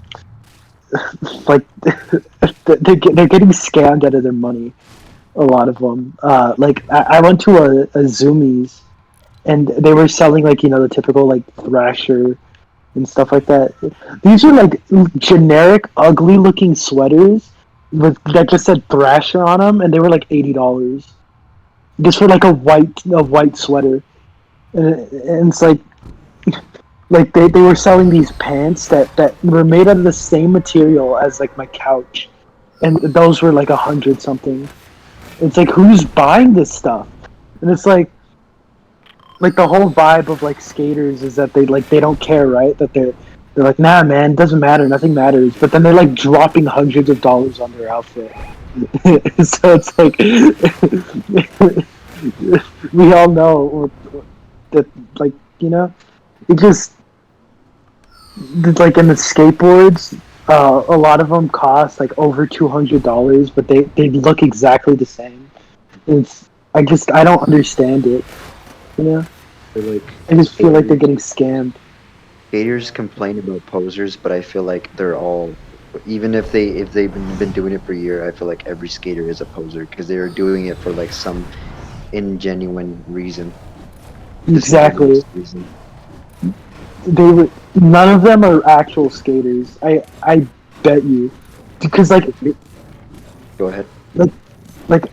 like they're getting scammed out of their money. A lot of them. Like I went to a Zoomies and they were selling like the typical like Thrasher and stuff like that. These are like generic, ugly looking sweaters with that just said Thrasher on them, and they were like $80 just for like a white sweater. And it's like they were selling these pants that were made out of the same material as like my couch, and those were like 100 something. It's like who's buying this stuff, and it's like the whole vibe of like skaters is that they don't care, right? That they're like, nah, man, it doesn't matter, nothing matters. But then they're like dropping hundreds of dollars on their outfit. So it's like we all know that, like it just like in the skateboards. A lot of them cost like over $200, but they look exactly the same. It's I don't understand it. You know, They're like I just feel like they're skaters. getting scammed. Skaters complain about posers, but I feel like they're all, even if they've been doing it for a year, I feel like every skater is a poser because they're doing it for like some ingenuine reason, Exactly. disingenuous reason. They were none of them are actual skaters. I bet you, because Go ahead. like like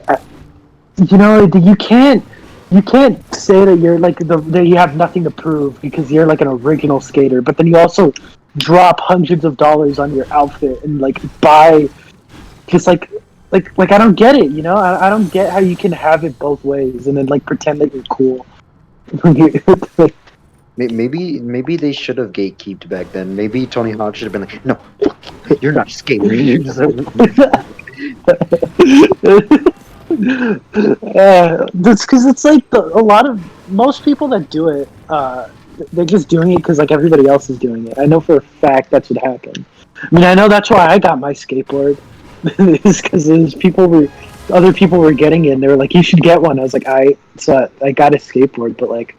you can't say that you're like that you have nothing to prove because you're like an original skater, but then you also drop hundreds of dollars on your outfit and like buy just like I don't get it. I don't get how you can have it both ways and then like pretend that you're cool. Maybe they should have gatekeeped back then. Maybe Tony Hawk should have been like, "No, fuck you. You're not a skater. You're just That's because it's like a lot of most people that do it, they're just doing it because like everybody else is doing it. I know for a fact that's what happened. I mean, I know that's why I got my skateboard. Is because other people were getting it. And they were like, "You should get one." I was like, I got a skateboard, but like,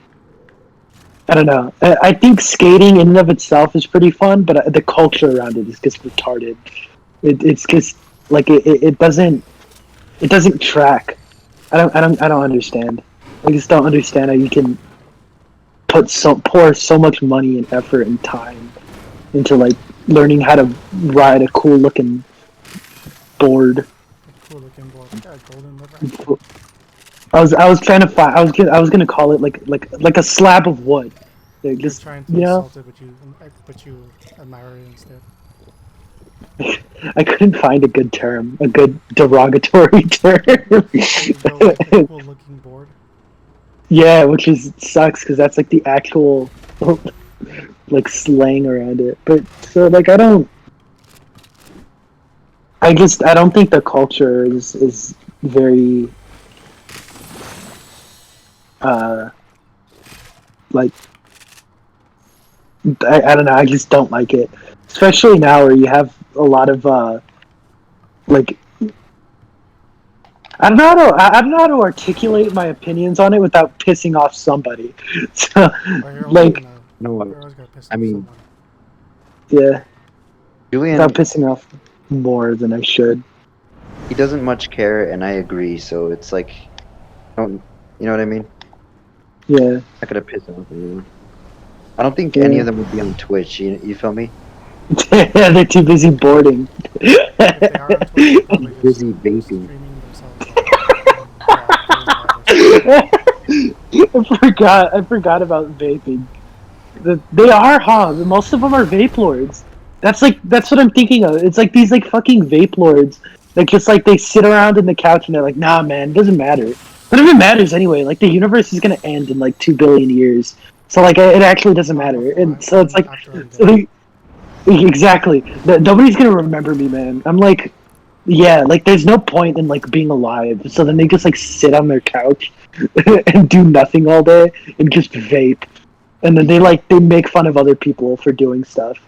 I don't know. I think skating in and of itself is pretty fun, but the culture around it is just retarded. It's just like it doesn't track. I don't understand. I just don't understand how you can pour so much money and effort and time into like learning how to ride a cool looking board. A cool looking board. I got a golden liver. I was trying to find. I was gonna call it like a slab of wood. They're You're just trying to insult it, but you admire it instead. I couldn't find a good term, a good derogatory term. So you go with the cool looking board. Yeah, which is sucks because that's like the actual like slang around it. But so like I don't think the culture is very uh like I don't know, I just don't like it. Especially now where you have a lot of like I don't know how to articulate my opinions on it without pissing off somebody. So But you're always like gonna, no. you're always gonna piss I off mean, someone. yeah, without Julian, pissing off more than I should. he doesn't much care, and I agree. So it's like, don't you know what I mean? Yeah. Not gonna piss off anyone. I don't think any Yeah. of them would be on Twitch. You feel me? They're too busy boarding. If they are on Twitch, they're probably just Busy vaping. streaming themselves like I forgot about vaping. They are, huh? Most of them are vape lords. That's what I'm thinking of. It's like these like fucking vape lords that just like they sit around in the couch and they're like, nah, man, it doesn't matter. None of it matters anyway. Like the universe is gonna end in like 2 billion years, so like it actually doesn't matter. And so it's like, after I'm so dead. exactly. Nobody's gonna remember me, man. I'm like, yeah, like there's no point in like being alive. So then they just like sit on their couch and do nothing all day and just vape. And then they make fun of other people for doing stuff.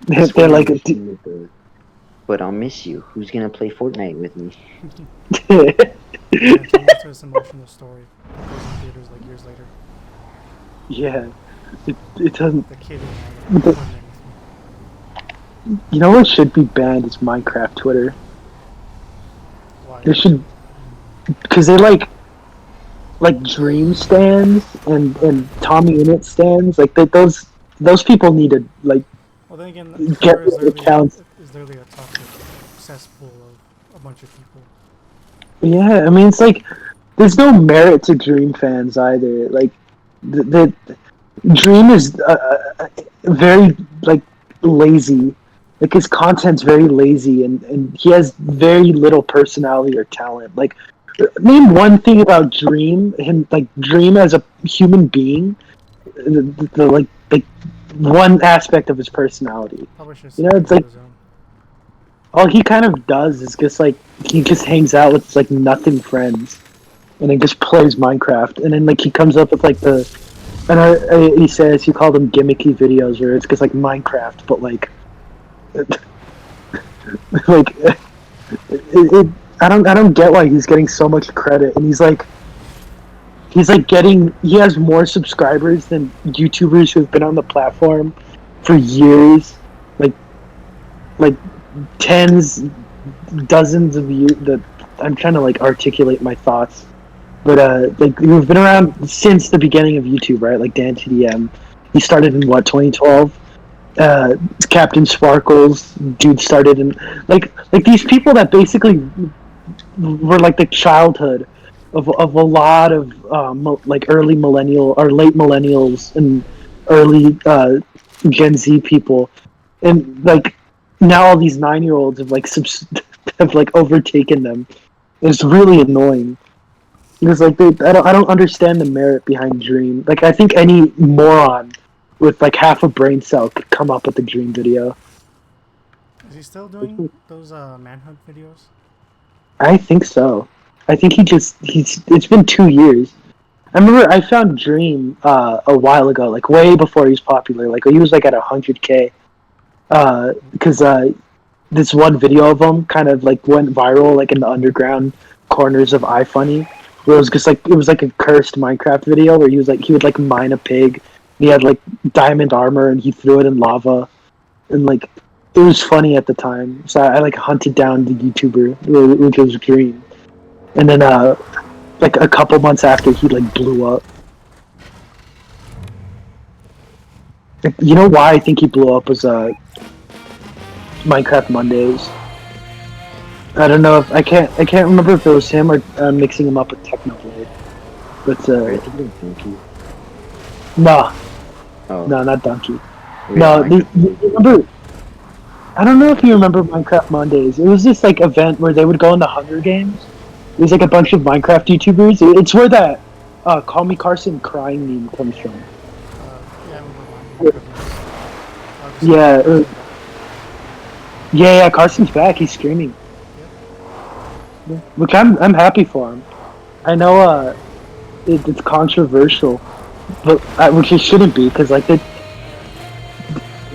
That's They're when like, you hit with the, but I'll miss you. Who's gonna play Fortnite with me? Yeah, turn into this emotional story that goes in theaters like years later. yeah. It doesn't. The kid in The, Fortnite. you know what should be banned is Minecraft Twitter. Why? There should, because they like Dream stands and Tommy Innit stands. Like those people need to like Well, then again, get Twitter rid of accounts. is literally a toxic cesspool of a bunch of people. Yeah, I mean it's like there's no merit to Dream fans either. Like the Dream is very like lazy. Like his content's very lazy, and he has very little personality or talent. Like, name one thing about Dream, him like Dream as a human being, the like one aspect of his personality. Probably should You know, step it's into like his own. all he kind of does is just like he just hangs out with like nothing friends, and he just plays Minecraft, and then like he comes up with like the and he says he called them gimmicky videos where it's just like Minecraft, but like like I don't get why he's getting so much credit, and he's like getting he has more subscribers than YouTubers who've been on the platform for years, like like tens, dozens of years. That I'm trying to like articulate my thoughts, but like we've been around since the beginning of YouTube, right? Like Dan TDM, he started in what 2012. Captain Sparkles, dude started in like these people that basically were like the childhood of a lot of like early millennial or late millennials and early Gen Z people, and like now all these 9-year olds have like have like overtaken them. It's really annoying because like I don't understand the merit behind Dream. Like I think any moron with like half a brain cell could come up with a Dream video. Is he still doing those manhunt videos? I think so. I think he's. It's been 2 years. I remember I found Dream a while ago, like way before he was popular. Like he was like at 100K. Because this one video of him kind of like went viral, like in the underground corners of iFunny, where it was just like it was like a cursed Minecraft video where he would like mine a pig. And he had like diamond armor and he threw it in lava, and like it was funny at the time. So I like hunted down the YouTuber, which was Dream, and then like a couple months after he like blew up. You know why I think he blew up was Minecraft Mondays. I don't know if I can't remember if it was him or mixing him up with Technoblade. But I think it was Donkey. no, Oh, no, not Donkey. we No, have you remember? I don't know if you remember Minecraft Mondays. It was this like event where they would go in the Hunger Games. It was like a bunch of Minecraft YouTubers. It's where that "Call Me Carson" crying meme comes from. Yeah, I remember one. Yeah, yeah. Carson's back. He's streaming, yeah. Which I'm happy for him. I know it's controversial, but which it shouldn't be because like the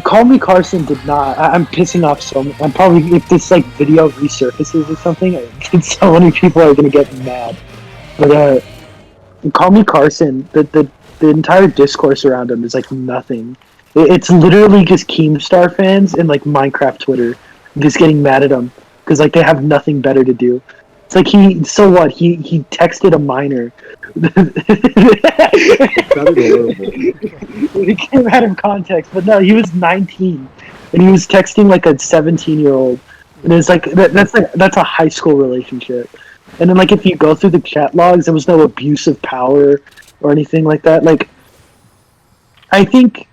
Call Me Carson did not. I'm pissing off so. I'm probably if this like video resurfaces or something, so many people are gonna get mad. But Call Me Carson, the entire discourse around him is like nothing. It's literally just Keemstar fans and like Minecraft Twitter just getting mad at him because like they have nothing better to do. It's like so what? He texted a minor. sounded horrible. It came out of context, but no, he was 19 and he was texting like a 17-year-old, and it's like that's a high school relationship. And then like if you go through the chat logs, there was no abuse of power or anything like that. Like I think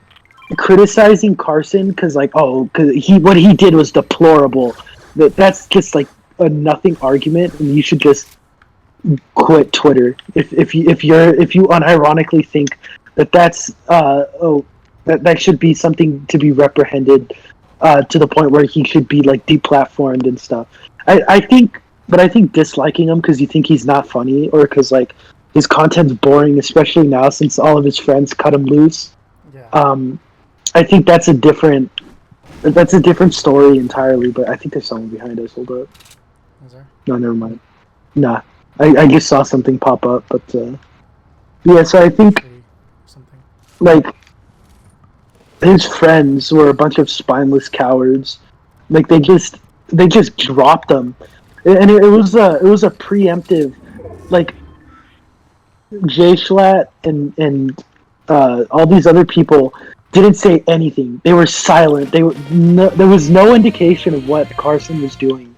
criticizing Carson because like because what he did was deplorable. That's just like a nothing argument, and you should just quit Twitter if you unironically think that's that should be something to be reprehended to the point where he should be like deplatformed and stuff. I think, but I think disliking him because you think he's not funny or because like his content's boring, especially now since all of his friends cut him loose. Yeah. I think that's a different story entirely. But I think there's someone behind us. Hold up. Is there? No, never mind. Nah, I just saw something pop up, but yeah. So I think City or something. like his friends were a bunch of spineless cowards. Like they just dropped him, and it was a preemptive, like Jay Schlatt and all these other people didn't say anything. They were silent. There was no indication of what Carson was doing.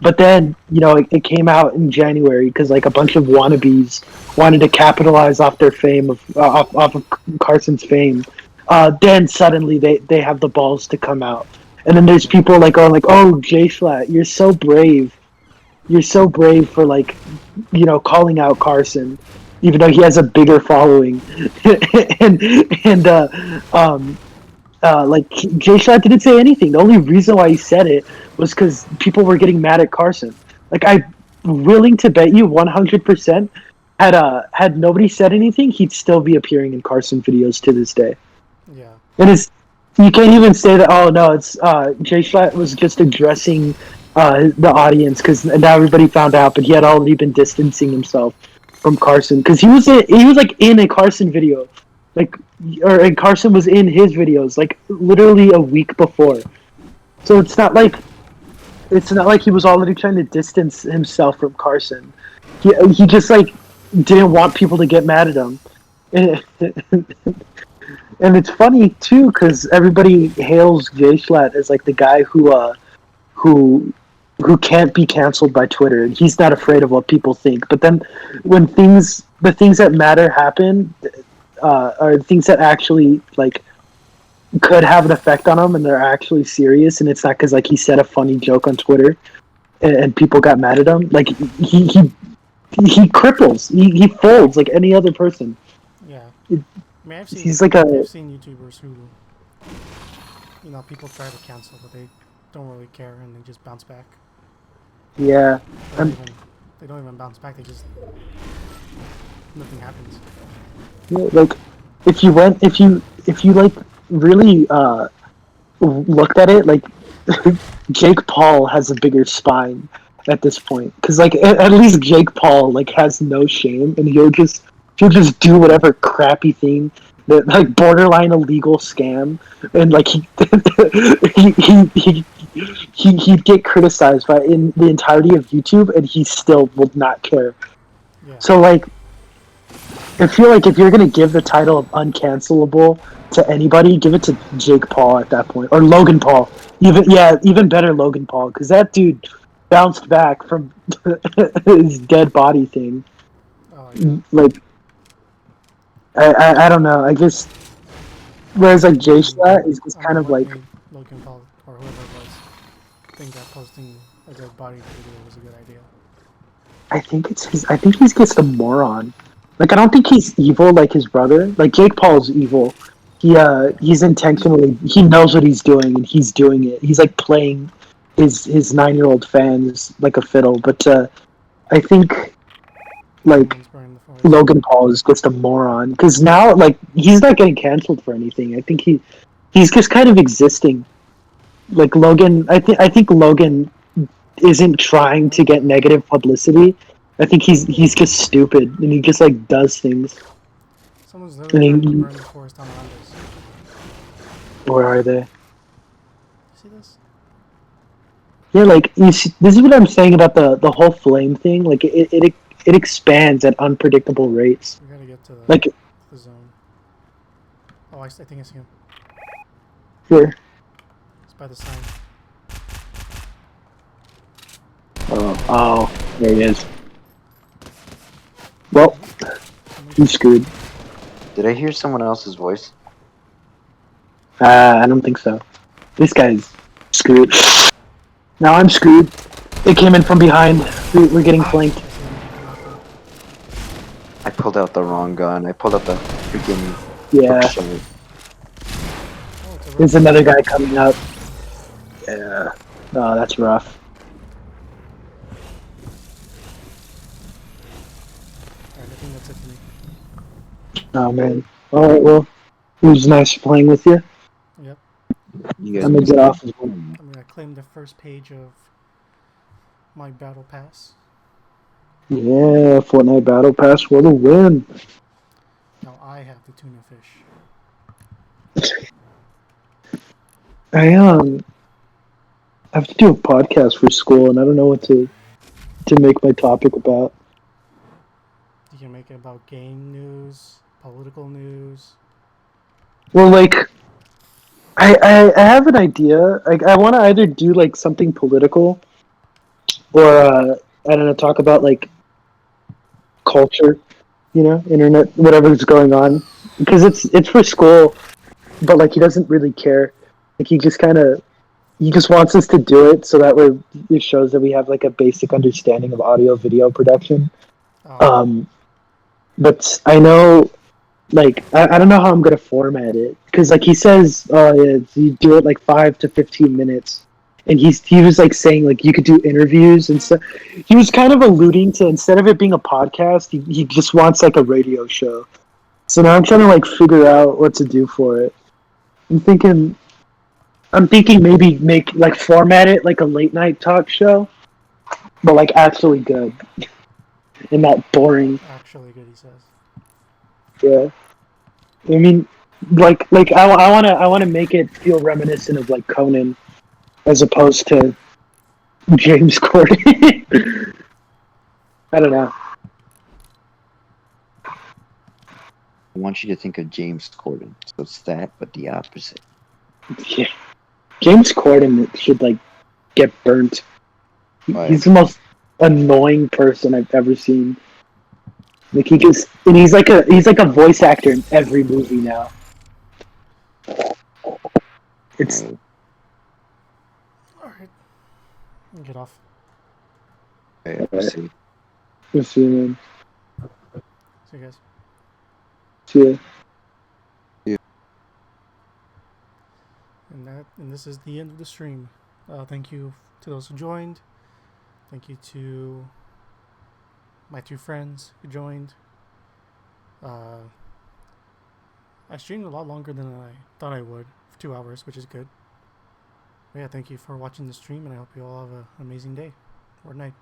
But then, it came out in January because like a bunch of wannabes wanted to capitalize off their fame off of Carson's fame. Then suddenly they have the balls to come out, and then there's people like going like, "Oh, Jay Schlatt, you're so brave. You're so brave for like, calling out Carson, even though he has a bigger following." and and like Jay Schlatt didn't say anything. The only reason why he said it was because people were getting mad at Carson. Like I'm willing to bet you 100% had nobody said anything, he'd still be appearing in Carson videos to this day. Yeah. And you can't even say that. Oh no, it's Jay Schlatt was just addressing the audience because now everybody found out, but he had already been distancing himself from Carson because he was like in a Carson video, like and Carson was in his videos like literally a week before. So it's not like he was already trying to distance himself from Carson. He just like didn't want people to get mad at him. And it's funny too because everybody hails Jay Schlatt as like the guy who who can't be canceled by Twitter, and he's not afraid of what people think. But then when the things that matter happen, are things that actually like could have an effect on him, and they're actually serious, and it's not because like he said a funny joke on Twitter and people got mad at him. Like he cripples, he folds like any other person. Yeah. It- I mean, He's like a I've seen YouTubers who, people try to cancel, but they don't really care and they just bounce back. yeah. They don't I'm, even, they don't even bounce back. They just nothing happens. Yeah, like if you like really looked at it, like Jake Paul has a bigger spine at this point because like at least Jake Paul like has no shame, and he'll just do whatever crappy thing that like borderline illegal scam, and like he'd get criticized by in the entirety of YouTube, and he still would not care. Yeah. So like I feel like if you're gonna give the title of uncancelable to anybody, give it to Jake Paul at that point, or Logan Paul. Even better, Logan Paul, because that dude bounced back from his dead body thing. Oh yeah. Like I don't know. I just whereas like Jay Schlatt is just I kind don't know of what like made Logan Paul or whoever it was think that posting a dead body video was a good idea. I think he's just a moron. Like I don't think he's evil like his brother. Like Jake Paul's evil. He's intentionally he knows what he's doing and he's doing it. He's like playing his 9-year-old fans like a fiddle. But I think like Someone's burning the forest. Logan Paul is just a moron because now like he's not getting canceled for anything. I think he's just kind of existing. Like Logan, I think Logan isn't trying to get negative publicity. I think he's just stupid and he just like does things. Someone's And literally trying to burn the forest down around us. where are they? You see this? Yeah, like this is what I'm saying about the whole flame thing. Like it expands at unpredictable rates. We gotta get to Like the zone. Oh, I think I see him. here. It's by the sign. Oh, there he is. Well, I'm screwed. Did I hear someone else's voice? I don't think so. This guy's screwed. Now I'm screwed. They came in from behind. We're getting flanked. I see him. Knocked him. I pulled out the wrong gun. I pulled out the freaking Yeah, hookshot. Oh, it's a there's rope. another guy coming up. Yeah. Oh, that's rough. Alright, I think that's it for me. Oh man. All right. Well, it was nice playing with you. Yep. You guys I'm gonna get off as well. I'm gonna claim the first page of my battle pass. Yeah, Fortnite Battle Pass for the win. Now I have the tuna fish. I have to do a podcast for school, and I don't know what to make my topic about. You can make it about game news, political news. Well, like I have an idea. Like I want to either do like something political, or I don't know, talk about like culture, internet, whatever's going on, because it's for school, but like he doesn't really care. Like he just wants us to do it so that way it shows that we have like a basic understanding of audio video production. Oh, Um, but I know, like, I don't know how I'm gonna format it because, like, he says, "Oh, yeah, you do it like 5 to 15 minutes," and he was like saying like you could do interviews and stuff. He was kind of alluding to instead of it being a podcast, he just wants like a radio show. So now I'm trying to like figure out what to do for it. I'm thinking, I'm thinking maybe make like format it like a late night talk show, but like actually good and not boring. actually good, he says. Yeah. I mean, I want to make it feel reminiscent of like Conan, as opposed to James Corden. I don't know. I want you to think of James Corden. So it's that, but the opposite. Yeah. James Corden should like get burnt. Why? He's the most annoying person I've ever seen. Like and he's like a voice actor in every movie now. It's Alright. Alright, get off. Okay, we'll see. let's see, man. See you guys. See ya. And this is the end of the stream. Thank you to those who joined. Thank you to my two friends who joined. I streamed a lot longer than I thought I would, for 2 hours, which is good. But yeah, thank you for watching the stream, and I hope you all have an amazing day or night.